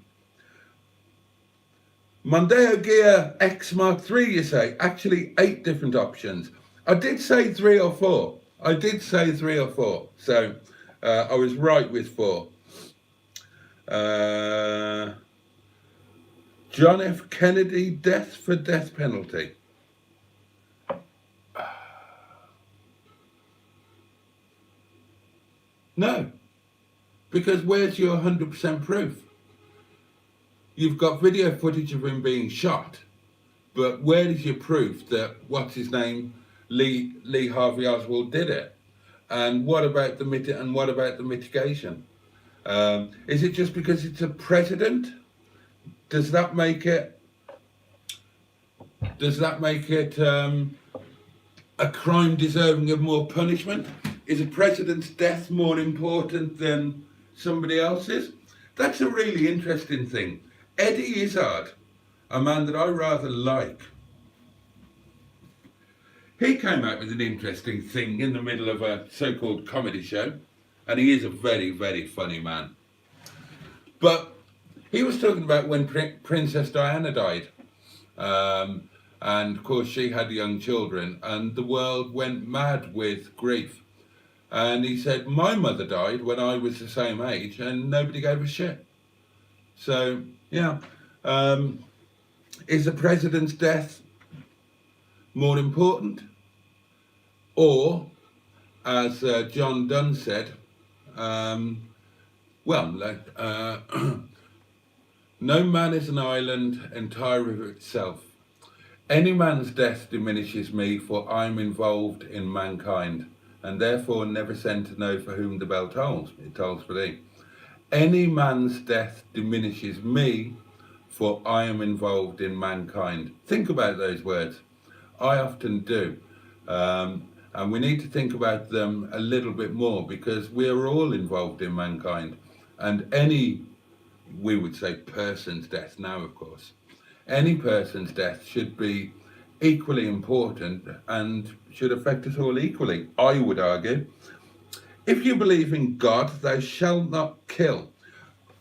Gear X Mark III, you say? Actually, 8 different options. I did say 3 or 4. So I was right with 4. John F. Kennedy, death for death penalty. No, because where's your 100% proof? You've got video footage of him being shot, but where is your proof that, what's his name, Lee Harvey Oswald did it? And what about the mitigation? Is it just because it's a president? Does that make it a crime deserving of more punishment? Is a president's death more important than somebody else's? That's a really interesting thing. Eddie Izzard, a man that I rather like, he came out with an interesting thing in the middle of a so-called comedy show, and he is a very, very funny man. But he was talking about when Princess Diana died, and of course she had young children, and the world went mad with grief. And he said, my mother died when I was the same age, and nobody gave a shit. So, yeah. Is the president's death more important? Or, as John Donne said, no man is an island entire of itself. Any man's death diminishes me, for I'm involved in mankind, and therefore never sent to know for whom the bell tolls. It tolls for thee. Any man's death diminishes me, for I am involved in mankind. Think about those words. I often do. And we need to think about them a little bit more, because we are all involved in mankind. And any, we would say person's death now, of course, any person's death should be equally important and should affect us all equally, I would argue. If you believe in God, thou shalt not kill.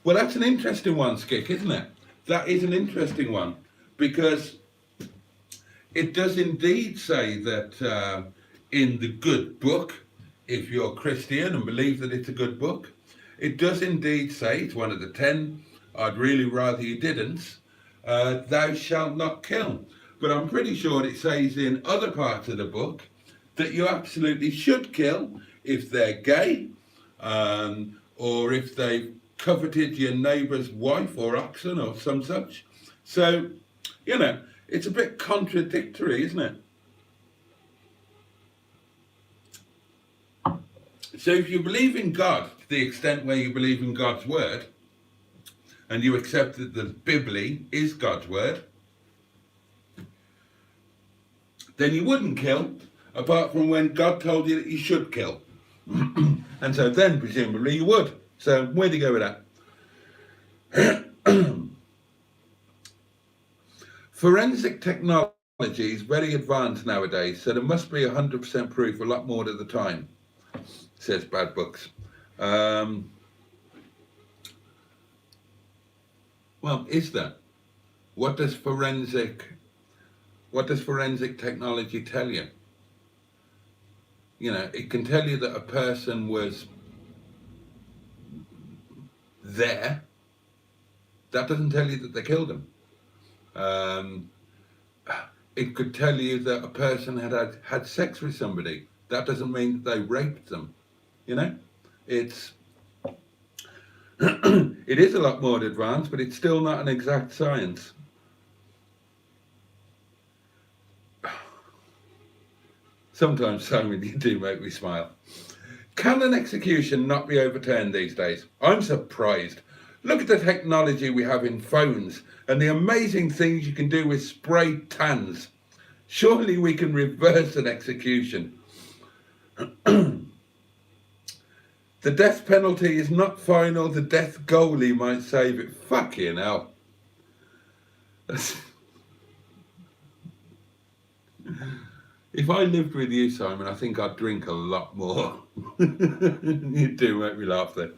Well, that's an interesting one, Skick, isn't it? That is an interesting one, because it does indeed say that in the good book, if you're Christian and believe that it's a good book, it does indeed say, it's one of the 10, I'd really rather you didn't, thou shalt not kill. But I'm pretty sure it says in other parts of the book that you absolutely should kill if they're gay, or if they've coveted your neighbour's wife or oxen or some such. So, you know, it's a bit contradictory, isn't it? So if you believe in God to the extent where you believe in God's word, and you accept that the Bibli is God's word, then you wouldn't kill, apart from when God told you that you should kill. And so then, presumably, you would. So where do you go with that? Forensic technology is very advanced nowadays, so there must be 100% proof a lot more of the time, says Bad Books. Well, is there? What does forensic technology tell you? You know, it can tell you that a person was there. That doesn't tell you that they killed him. it could tell you that a person had sex with somebody. That doesn't mean that they raped them. You know, it's it is a lot more advanced, but it's still not an exact science. Sometimes, Simon, you do make me smile. Can an execution not be overturned these days? I'm surprised. Look at the technology we have in phones and the amazing things you can do with spray tans. Surely we can reverse an execution. The death penalty is not final. The death goalie might save it. Fucking hell. If I lived with you, Simon, I think I'd drink a lot more. You do make me laugh there.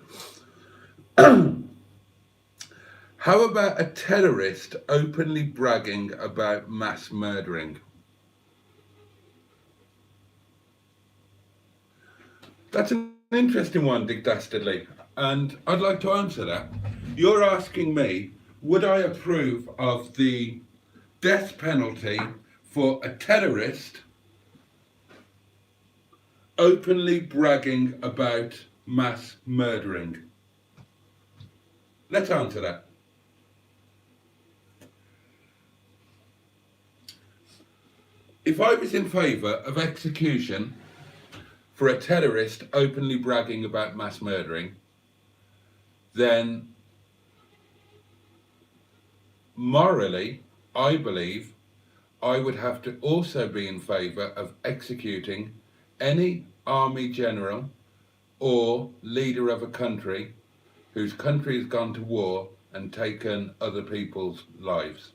How about a terrorist openly bragging about mass murdering? That's an interesting one, Dick Dastardly, and I'd like to answer that. You're asking me, would I approve of the death penalty for a terrorist openly bragging about mass murdering? Let's answer that. If I was in favour of execution for a terrorist openly bragging about mass murdering, then morally, I believe I would have to also be in favour of executing any army general or leader of a country whose country has gone to war and taken other people's lives.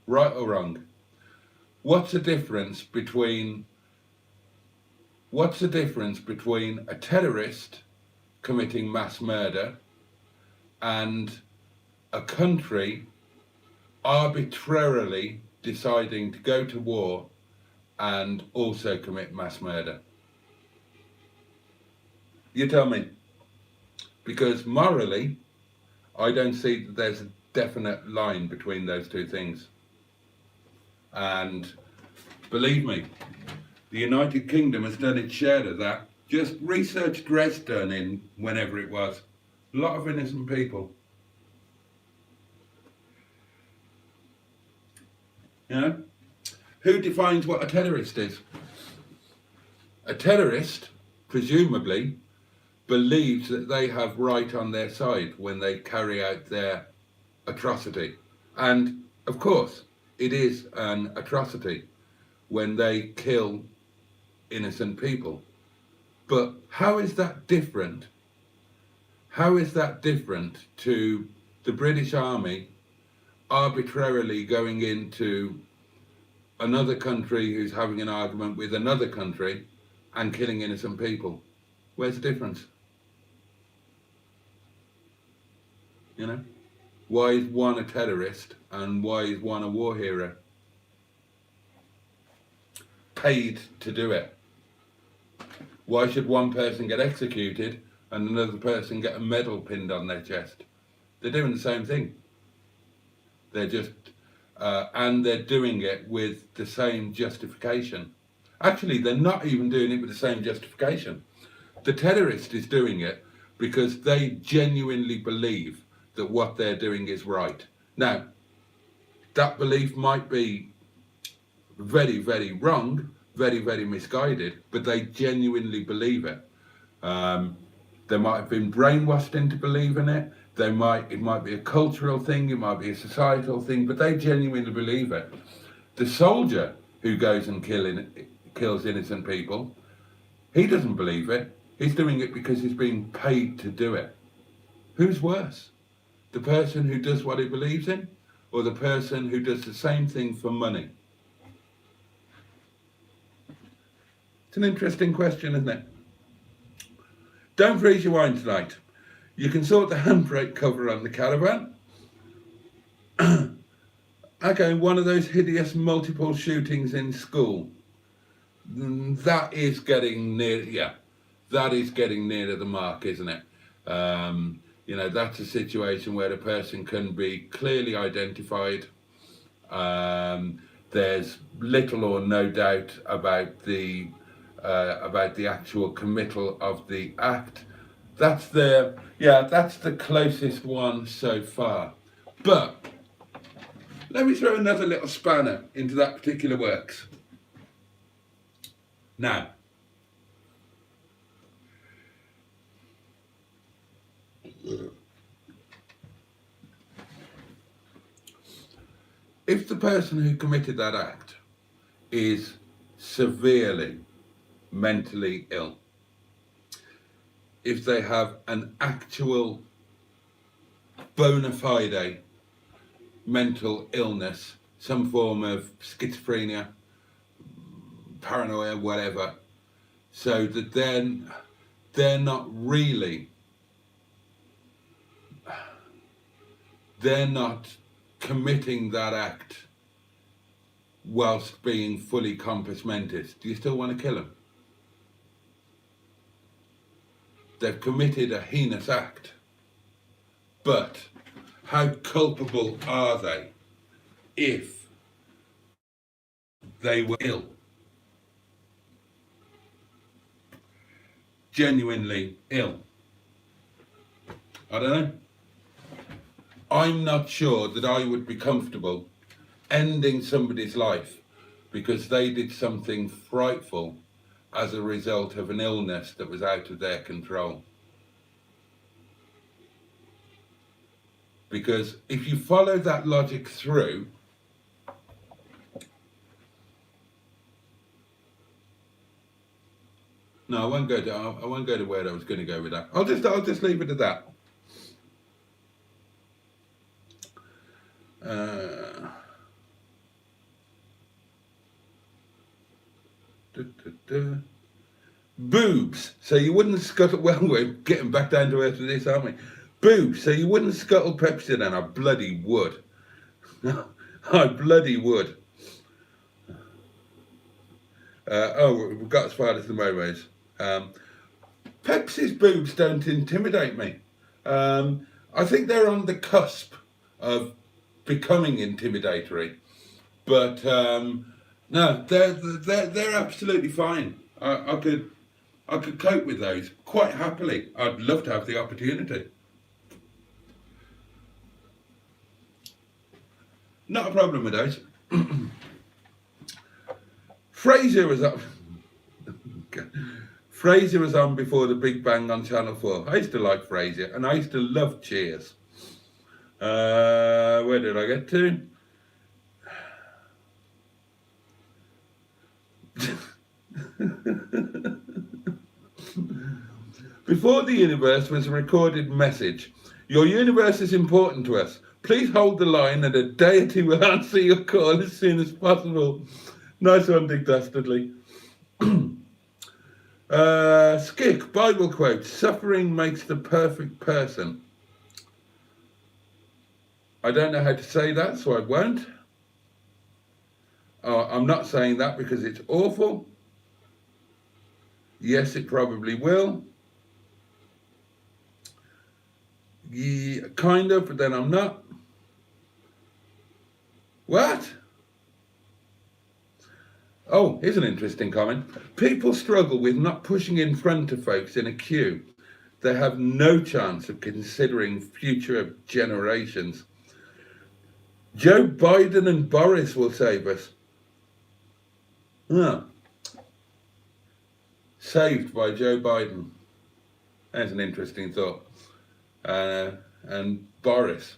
Right or wrong? What's the difference between a terrorist committing mass murder and a country arbitrarily deciding to go to war and also commit mass murder? You tell me. Because morally, I don't see that there's a definite line between those two things. And believe me, the United Kingdom has done its share of that. Just research Dresden in whenever it was. A lot of innocent people. You know? Who defines what a terrorist is? A terrorist, presumably, believes that they have right on their side when they carry out their atrocity. And, of course, it is an atrocity when they kill innocent people. But how is that different? How is that different to the British Army arbitrarily going into another country who's having an argument with another country and killing innocent people? Where's the difference? You know? Why is one a terrorist and why is one a war hero? Paid to do it. Why should one person get executed and another person get a medal pinned on their chest? They're doing the same thing. They're just, and they're doing it with the same justification. Actually, they're not even doing it with the same justification. The terrorist is doing it because they genuinely believe that what they're doing is right. Now, that belief might be very, very wrong, very, very misguided, but they genuinely believe it. They might have been brainwashed into believing it. It might be a cultural thing, it might be a societal thing, but they genuinely believe it. The soldier who goes and kills innocent people, he doesn't believe it. He's doing it because he's being paid to do it. Who's worse? The person who does what he believes in, or the person who does the same thing for money? It's an interesting question, isn't it? Don't freeze your wine tonight. You can sort the handbrake cover on the caravan. Okay, one of those hideous multiple shootings in school. That is getting near, that is getting near to the mark, isn't it? You know, that's a situation where a person can be clearly identified. there's little or no doubt about the actual committal of the act. That's the closest one so far. But let me throw another little spanner into that particular works. Now, if the person who committed that act is severely mentally ill, if they have an actual bona fide mental illness, some form of schizophrenia, paranoia, whatever, so that then they're not committing that act whilst being fully compos mentis, do you still want to kill them? They've committed a heinous act, but how culpable are they if they were ill? Genuinely ill? I don't know. I'm not sure that I would be comfortable ending somebody's life because they did something frightful as a result of an illness that was out of their control. Because if you follow that logic through, no, I won't go to where I was going to go with that. I'll just leave it at that. Boobs. So you wouldn't scuttle. Well, we're getting back down to earth with this, aren't we? Boobs. So you wouldn't scuttle Pepsi then? I bloody would. I bloody would. We've got as far as the momos. Pepsi's boobs don't intimidate me. I think they're on the cusp of becoming intimidatory, but no, they're absolutely fine. I could cope with those quite happily. I'd love to have the opportunity. Not a problem with those. Fraser was up. Fraser was on before the Big Bang on Channel 4. I used to like Fraser, and I used to love Cheers. Where did I get to? Before the universe was a recorded message. Your universe is important to us. Please hold the line and a deity will answer your call as soon as possible. Nice one, Dick Dastardly. Skick, Bible quote, suffering makes the perfect person. I don't know how to say that, so I won't. I'm not saying that because it's awful. Yes, it probably will. Yeah, kind of, but then I'm not. What? Oh, here's an interesting comment. People struggle with not pushing in front of folks in a queue. They have no chance of considering future generations. Joe Biden and Boris will save us. Saved by Joe Biden. That's an interesting thought. And Boris.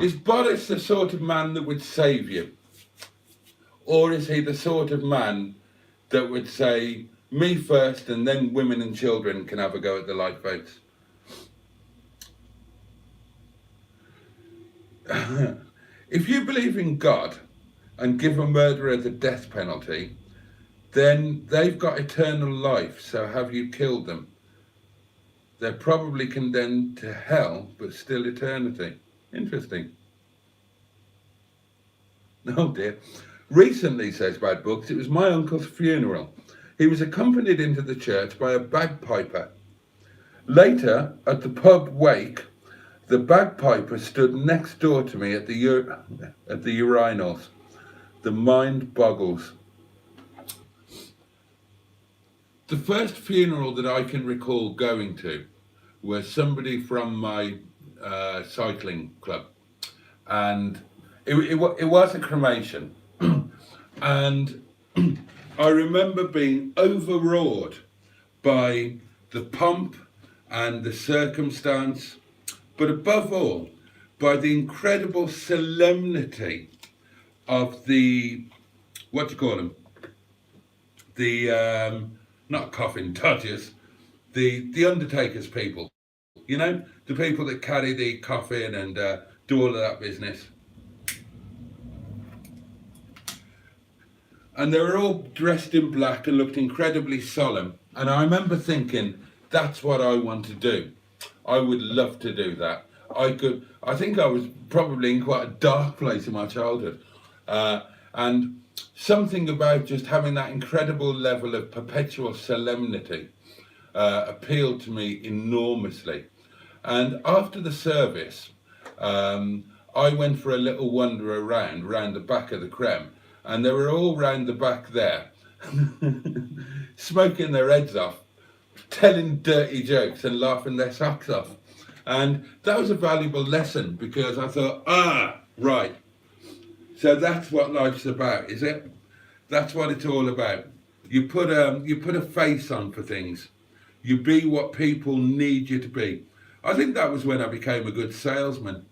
Is Boris the sort of man that would save you? Or is he the sort of man that would say, me first and then women and children can have a go at the lifeboats? If you believe in God and give a murderer the death penalty, then they've got eternal life, so have you killed them? They're probably condemned to hell, but still eternity. Interesting. Oh dear. Recently, says Bad Books, it was my uncle's funeral. He was accompanied into the church by a bagpiper. Later, at the pub wake, the bagpiper stood next door to me at the urinals. The mind boggles. The first funeral that I can recall going to was somebody from my cycling club, and it was a cremation. And I remember being overawed by the pomp and the circumstance, but above all, by the incredible solemnity of the, what do you call them? The, not coffin touchers, the undertakers people, you know, the people that carry the coffin and do all of that business. And they were all dressed in black and looked incredibly solemn. And I remember thinking, that's what I want to do. I would love to do that. I think I was probably in quite a dark place in my childhood. And something about just having that incredible level of perpetual solemnity appealed to me enormously. And after the service, I went for a little wander around the back of the creme. And they were all round the back there, smoking their heads off, telling dirty jokes and laughing their socks off. And that was a valuable lesson, because I thought, right. So that's what life's about, is it? That's what it's all about. You put a face on for things. You be what people need you to be. I think that was when I became a good salesman.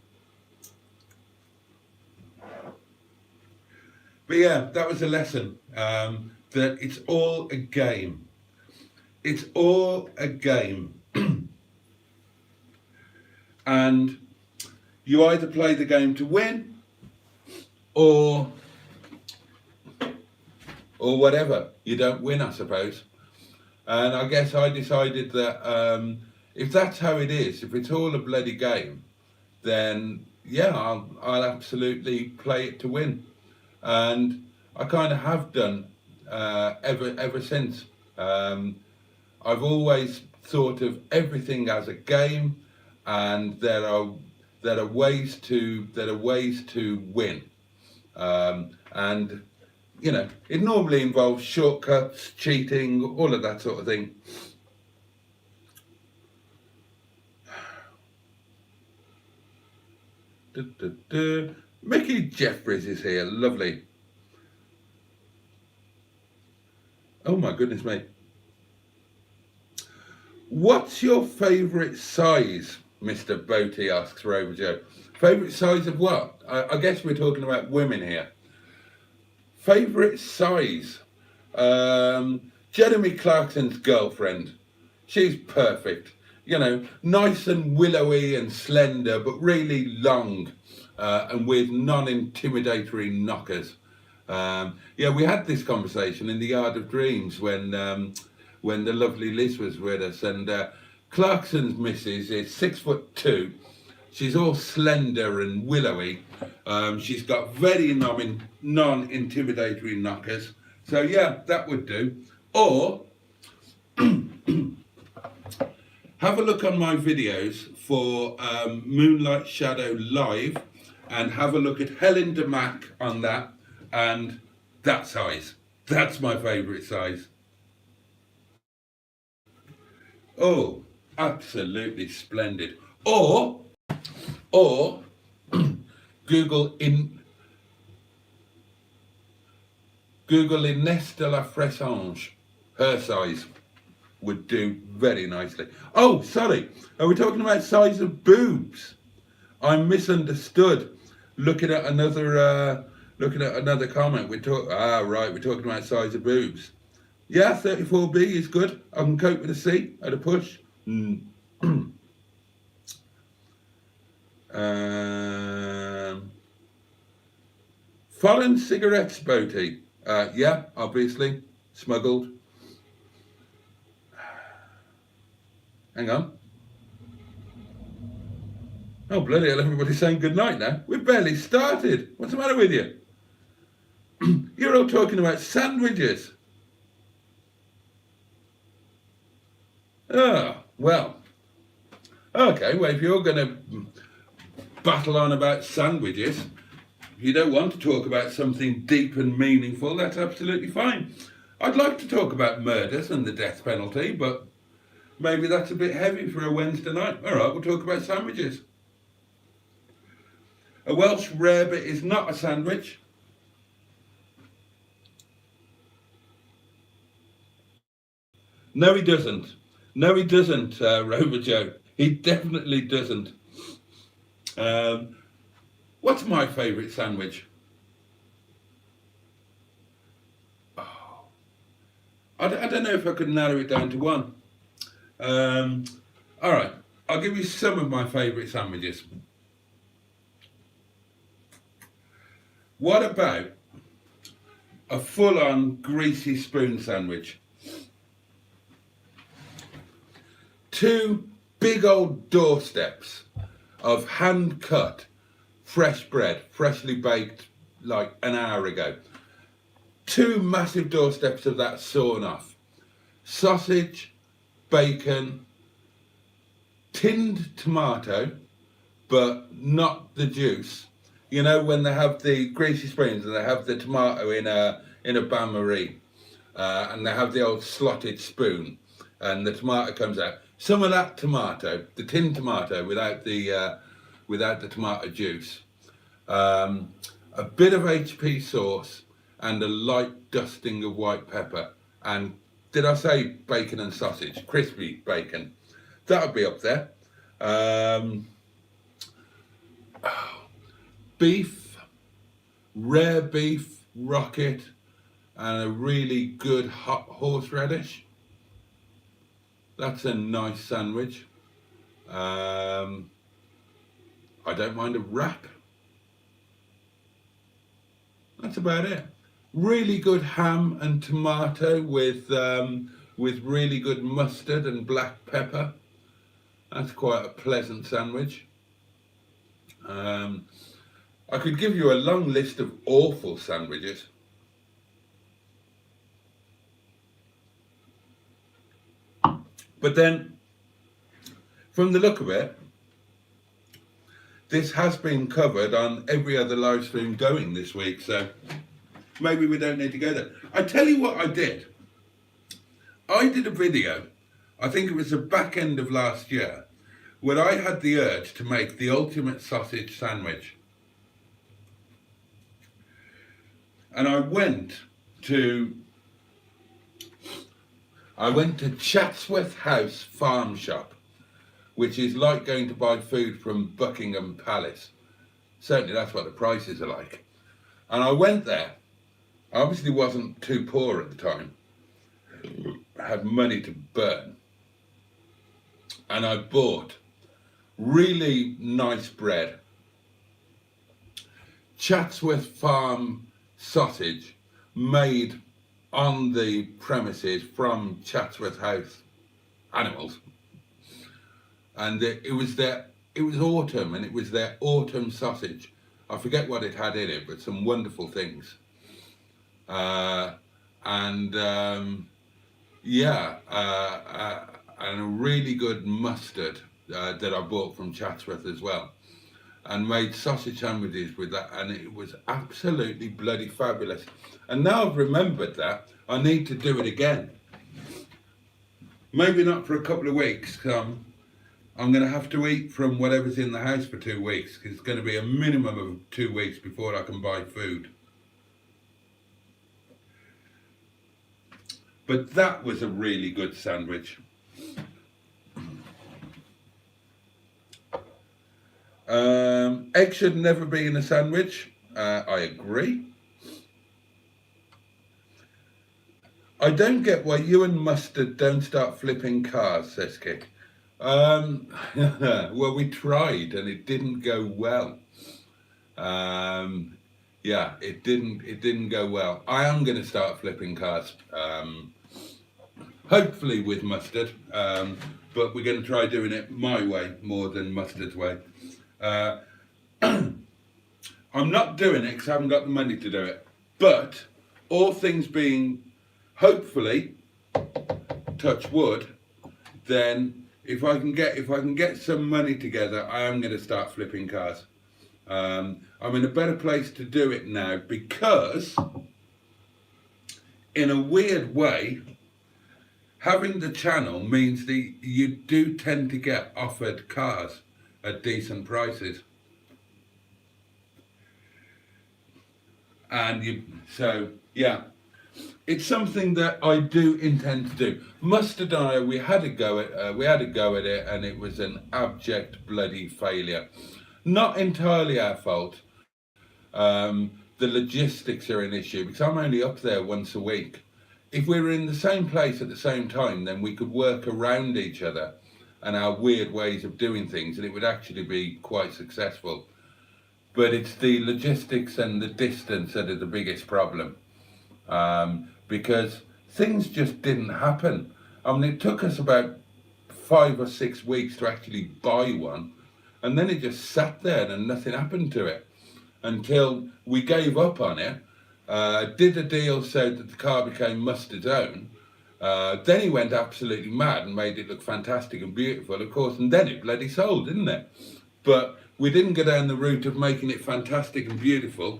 But yeah, that was a lesson, that it's all a game. It's all a game. And you either play the game to win or whatever. You don't win, I suppose. And I guess I decided that if that's how it is, if it's all a bloody game, then yeah, I'll absolutely play it to win. And I kind of have done ever since. I've always thought of everything as a game, and there are ways to win. And you know, it normally involves shortcuts, cheating, all of that sort of thing. Mickey Jeffries is here, lovely. Oh my goodness me. What's your favourite size, Mr. Boaty asks Rover Joe. Favourite size of what? I guess we're talking about women here. Favourite size? Jeremy Clarkson's girlfriend. She's perfect. You know, nice and willowy and slender, but really long. And with non-intimidatory knockers. Yeah, we had this conversation in the Yard of Dreams when the lovely Liz was with us, and Clarkson's missus is 6'2". She's all slender and willowy. She's got very non-intimidatory knockers. So yeah, that would do. Or have a look on my videos for Moonlight Shadow Live, and have a look at Helen DeMack on that, and that size. That's my favourite size. Oh, absolutely splendid. Or Google Inès de la Fressange. Her size would do very nicely. Oh, sorry. Are we talking about size of boobs? I misunderstood. Looking at another comment. We're talking about size of boobs. Yeah, 34B is good. I can cope with a C at a push. Foreign cigarettes, Boaty. Yeah, obviously. Smuggled. Hang on. Oh, bloody hell, everybody's saying goodnight now. We've barely started. What's the matter with you? You're all talking about sandwiches. Oh, well. Okay, well, if you're going to battle on about sandwiches, you don't want to talk about something deep and meaningful, that's absolutely fine. I'd like to talk about murders and the death penalty, but maybe that's a bit heavy for a Wednesday night. All right, we'll talk about sandwiches. A Welsh rarebit is not a sandwich. No, he doesn't. No, he doesn't, Rover Joe. He definitely doesn't. What's my favourite sandwich? Oh, I don't know if I could narrow it down to one. All right, I'll give you some of my favourite sandwiches. What about a full-on greasy spoon sandwich? 2 big old doorsteps of hand-cut fresh bread, freshly baked like an hour ago. 2 massive doorsteps of that sawn off. Sausage, bacon, tinned tomato, but not the juice. You know, when they have the greasy spoons and they have the tomato in a bain-marie, and they have the old slotted spoon, and the tomato comes out. Some of that tomato, the tinned tomato without the tomato juice, a bit of HP sauce, and a light dusting of white pepper. And did I say bacon and sausage? Crispy bacon. That would be up there. Beef, rare beef, rocket, and a really good hot horseradish. That's a nice sandwich. I don't mind a wrap. That's about it. Really good ham and tomato with really good mustard and black pepper. That's quite a pleasant sandwich. I could give you a long list of awful sandwiches. But then, from the look of it, this has been covered on every other live stream going this week, so maybe we don't need to go there. I tell you what I did. I did a video, I think it was the back end of last year, where I had the urge to make the ultimate sausage sandwich. And I went to Chatsworth House Farm Shop, which is like going to buy food from Buckingham Palace. Certainly that's what the prices are like. And I went there. I obviously wasn't too poor at the time. I had money to burn. And I bought really nice bread, Chatsworth Farm sausage made on the premises from Chatsworth House animals. And it was autumn, and it was their autumn sausage. I forget what it had in it, but some wonderful things. And a really good mustard that I bought from Chatsworth as well, and made sausage sandwiches with that, and it was absolutely bloody fabulous. And now I've remembered that, I need to do it again. Maybe not for a couple of weeks, I'm going to have to eat from whatever's in the house for 2 weeks, because it's going to be a minimum of 2 weeks before I can buy food. But that was a really good sandwich. Egg should never be in a sandwich. I agree. I don't get why you and Mustard don't start flipping cars, says Kick. Well, we tried and it didn't go well. It didn't go well. I am going to start flipping cars, hopefully with Mustard, but we're going to try doing it my way more than Mustard's way. I'm not doing it because I haven't got the money to do it, but all things being, hopefully, touch wood, then if I can get some money together, I am going to start flipping cars. I'm in a better place to do it now because, in a weird way, having the channel means that you do tend to get offered cars at decent prices. And yeah, it's something that I do intend to do. Mustard and I, we had a go at it, and it was an abject bloody failure. Not entirely our fault. The logistics are an issue because I'm only up there once a week. If we were in the same place at the same time, then we could work around each other and our weird ways of doing things, and it would actually be quite successful. But it's the logistics and the distance that are the biggest problem, because things just didn't happen. I mean, it took us about 5 or 6 weeks to actually buy one, and then it just sat there and nothing happened to it until we gave up on it, did a deal so that the car became Mustard's own. Then he went absolutely mad and made it look fantastic and beautiful, of course, and then it bloody sold, didn't it? But we didn't go down the route of making it fantastic and beautiful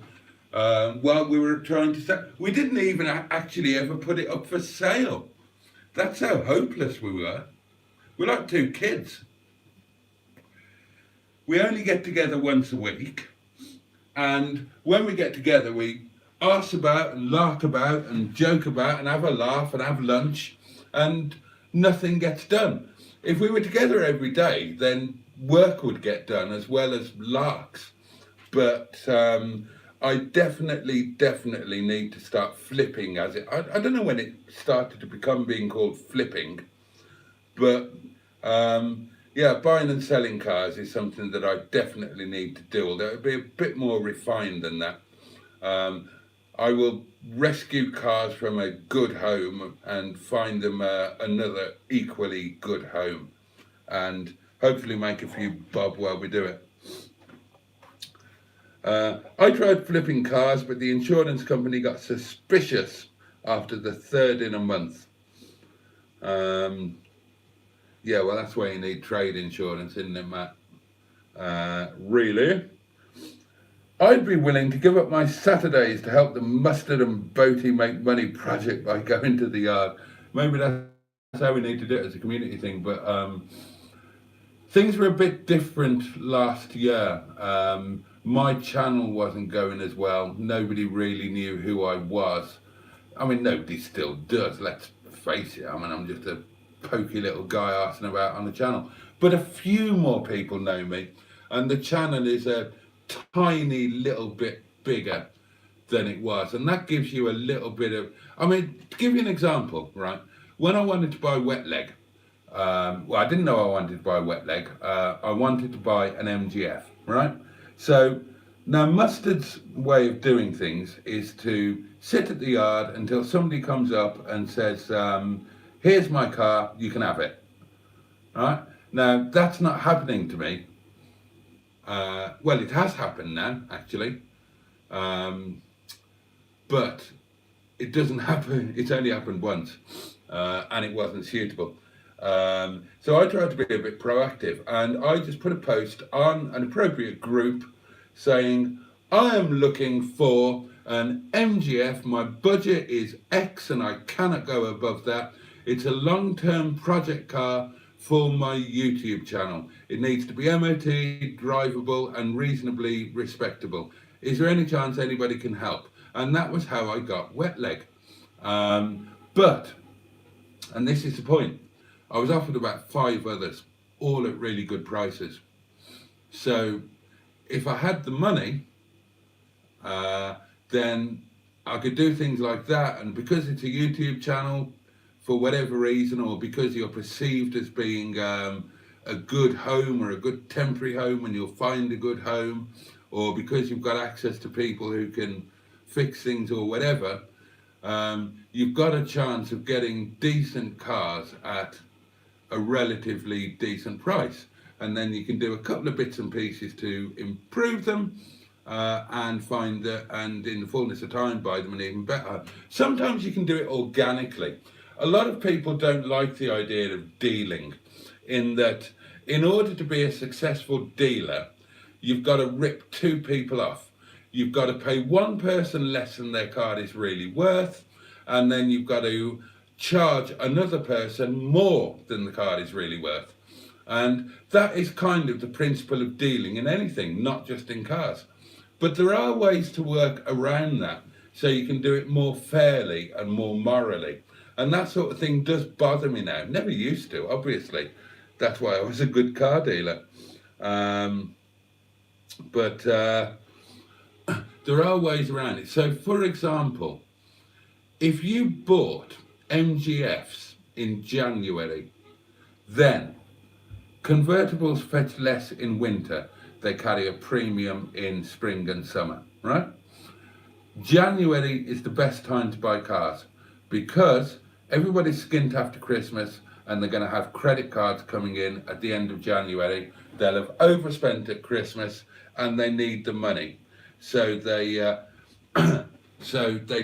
while we were trying to sell. We didn't even actually ever put it up for sale. That's how hopeless we were. We're like 2 kids. We only get together once a week, and when we get together, we arse about and lark about and joke about and have a laugh and have lunch, and nothing gets done. If we were together every day, then work would get done as well as larks. But I definitely need to start flipping, as it. I don't know when it started to become being called flipping, but yeah, buying and selling cars is something that I definitely need to do, although it'll be a bit more refined than that. I will rescue cars from a good home and find them another equally good home, and hopefully make a few bob while we do it. I tried flipping cars, but the insurance company got suspicious after the 3rd in a month. Yeah, well, that's why you need trade insurance, isn't it, Matt? Really? I'd be willing to give up my Saturdays to help the Mustard and Boaty make money project by going to the yard. Maybe that's how we need to do it as a community thing, but things were a bit different last year. My channel wasn't going as well. Nobody really knew who I was. I mean, nobody still does, let's face it. I mean, I'm just a pokey little guy arsing about on the channel. But a few more people know me, and the channel is a tiny little bit bigger than it was, and that gives you a little bit of, I mean, to give you an example, right? When I wanted to buy Wetleg, well, I didn't know I wanted to buy Wetleg. I wanted to buy an MGF, right? So now Mustard's way of doing things is to sit at the yard until somebody comes up and says, here's my car, you can have it. All right? Now, that's not happening to me. Well, it has happened now, actually. But it doesn't happen, it's only happened once, and it wasn't suitable. So I tried to be a bit proactive, and I just put a post on an appropriate group saying, I am looking for an MGF, my budget is X and I cannot go above that. It's a long-term project car for my YouTube channel. It needs to be MOT, drivable and reasonably respectable. Is there any chance anybody can help? And that was how I got Wetleg. But, and this is the point, I was offered about 5 others, all at really good prices. So if I had the money, then I could do things like that. And because it's a YouTube channel, for whatever reason, or because you're perceived as being a good home or a good temporary home and you'll find a good home, or because you've got access to people who can fix things or whatever, you've got a chance of getting decent cars at a relatively decent price. And then you can do a couple of bits and pieces to improve them, and find that, and in the fullness of time, buy them an even better. Sometimes you can do it organically. A lot of people don't like the idea of dealing, in that in order to be a successful dealer, you've got to rip two people off. You've got to pay one person less than their card is really worth, and then you've got to charge another person more than the card is really worth. And that is kind of the principle of dealing in anything, not just in cars. But there are ways to work around that so you can do it more fairly and more morally. And that sort of thing does bother me now. Never used to, obviously. That's why I was a good car dealer. But there are ways around it. So, for example, if you bought MGFs in January, then convertibles fetch less in winter. They carry a premium in spring and summer, right? January is the best time to buy cars because everybody's skint after Christmas and they're going to have credit cards coming in at the end of January. They'll have overspent at Christmas and they need the money. So they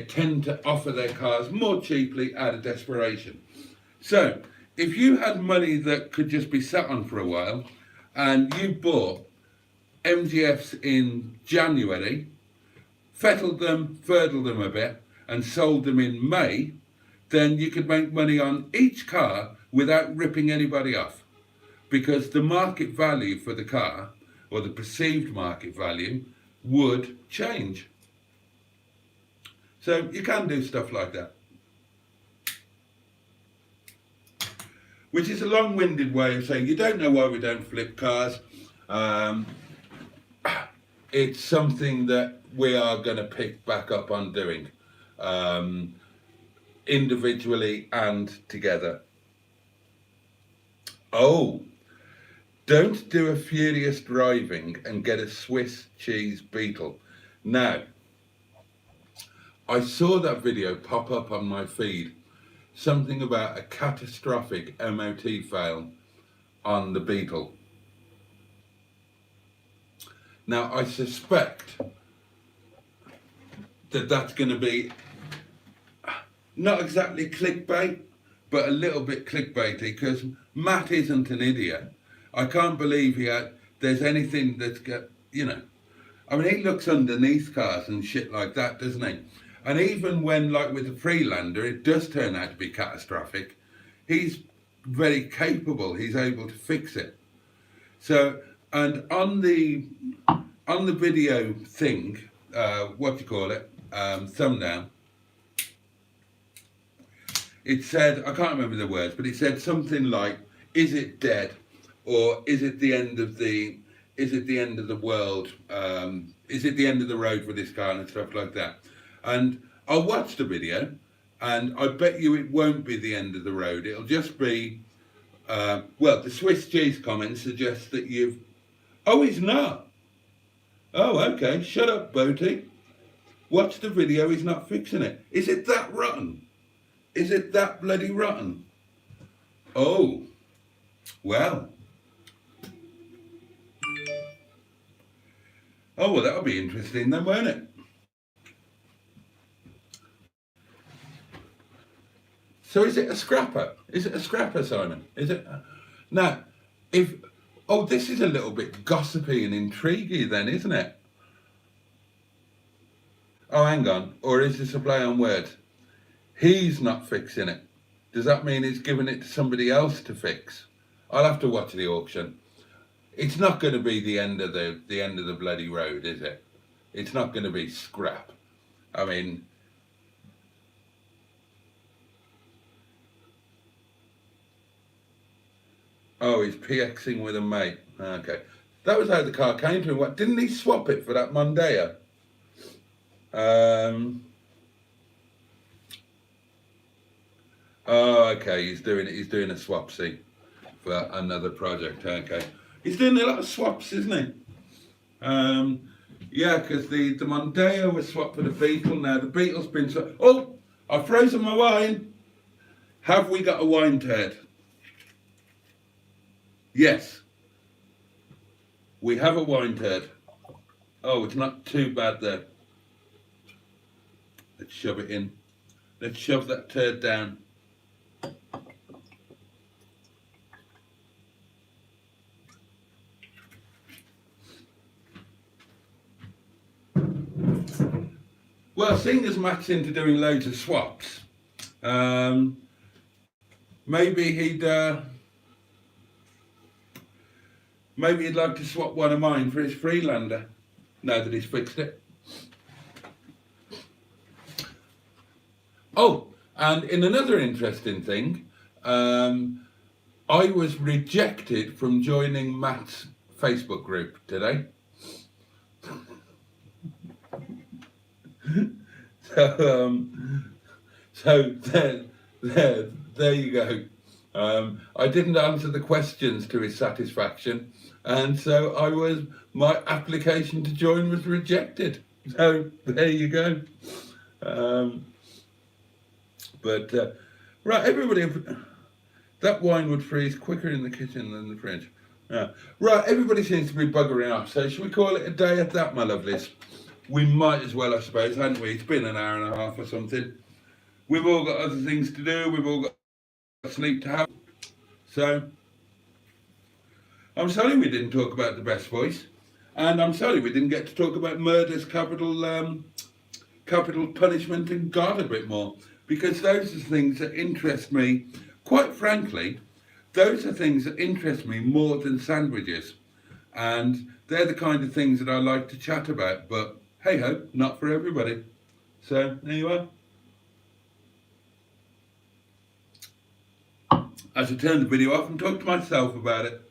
tend to offer their cars more cheaply out of desperation. So if you had money that could just be sat on for a while and you bought MGFs in January, fettled them, furdled them a bit and sold them in May, then you could make money on each car without ripping anybody off, because the market value for the car, or the perceived market value, would change. So you can do stuff like that. Which is a long-winded way of saying you don't know why we don't flip cars. It's something that we are going to pick back up on doing, individually and together. Oh, don't do a furious driving and get a Swiss cheese Beetle. Now, I saw that video pop up on my feed, something about a catastrophic MOT fail on the Beetle. Now, I suspect that that's going to be not exactly clickbait, but a little bit clickbaity, because Matt isn't an idiot. I can't believe there's anything that's got, you know, I mean, he looks underneath cars and shit like that, doesn't he? And even when, like with the Freelander, it does turn out to be catastrophic, he's very capable. He's able to fix it. So, and on the video thing, thumbnail, it said, I can't remember the words, but it said something like, "Is it dead?" Or "Is it the end of the world? Is it the end of the road for this car?" and stuff like that. And I watched the video, and I bet you it won't be the end of the road. It'll just be, the Swiss cheese comment suggests that oh, he's not. Oh, okay, shut up, Boaty. Watch the video, he's not fixing it. Is it that rotten? Is it that bloody rotten? Oh, well. Oh, well, that'll be interesting then, won't it? So is it a scrapper? Is it a scrapper, Simon? Is it? Now, this is a little bit gossipy and intriguing then, isn't it? Oh, hang on. Or is this a play on words? He's not fixing it. Does that mean he's giving it to somebody else to fix? I'll have to watch the auction. It's not going to be the end of the bloody road, is it? It's not going to be scrap. I mean, oh, he's PXing with a mate. Okay. That was how the car came to him. What, didn't he swap it for that Mondeo? Oh, okay, he's doing a swapsy for another project. Okay. He's doing a lot of swaps, isn't he? Yeah, because the Mondeo was swapped for the Beetle. Now the Beetle's been swapped. Oh, I've frozen my wine. Have we got a wine turd? Yes. We have a wine turd. Oh, it's not too bad there. Let's shove it in. Let's shove that turd down. Well, seeing as Matt's into doing loads of swaps, maybe he'd like to swap one of mine for his Freelander, now that he's fixed it. Oh, and in another interesting thing, I was rejected from joining Matt's Facebook group today. So there you go. I didn't answer the questions to his satisfaction, and so my application to join was rejected. So there you go. Right, everybody, that wine would freeze quicker in the kitchen than the fridge. Right, everybody seems to be buggering off, so should we call it a day at that, my lovelies? We might as well, I suppose, hadn't we? It's been an hour and a half or something. We've all got other things to do. We've all got sleep to have. So, I'm sorry we didn't talk about the best voice. And I'm sorry we didn't get to talk about murder's capital punishment and God a bit more. Because those are things that interest me. Quite frankly, those are things that interest me more than sandwiches. And they're the kind of things that I like to chat about. But hey ho, not for everybody. So there you are. I should turn the video off and talk to myself about it.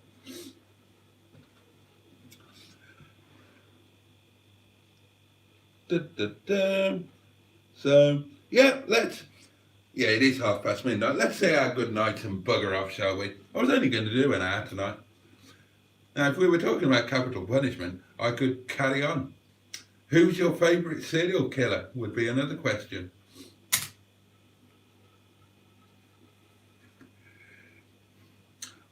So yeah, it is midnight. Let's say our good night and bugger off, shall we? I was only going to do an hour tonight. Now, if we were talking about capital punishment, I could carry on. Who's your favourite serial killer would be another question.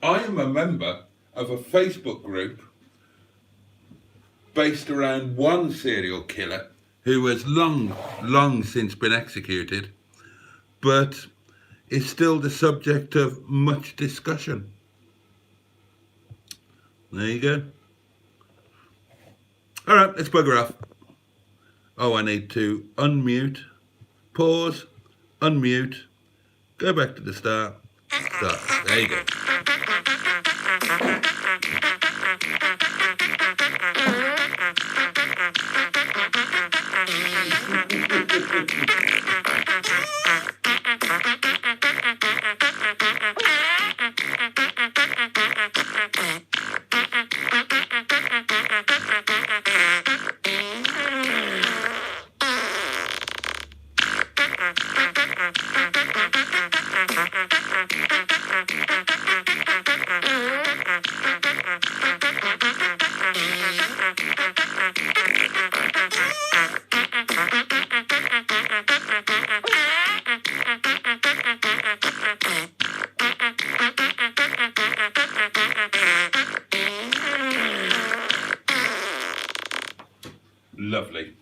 I am a member of a Facebook group based around one serial killer who has long since been executed, but is still the subject of much discussion. There you go. All right, let's bugger off. Oh, I need to unmute, pause, unmute, go back to the start. There you go. Lovely.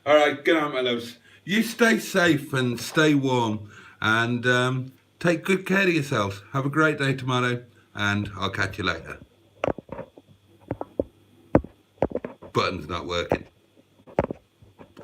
All right, good night, my loves. You stay safe and stay warm, and take good care of yourselves. Have a great day tomorrow, and I'll catch you later. Button's not working.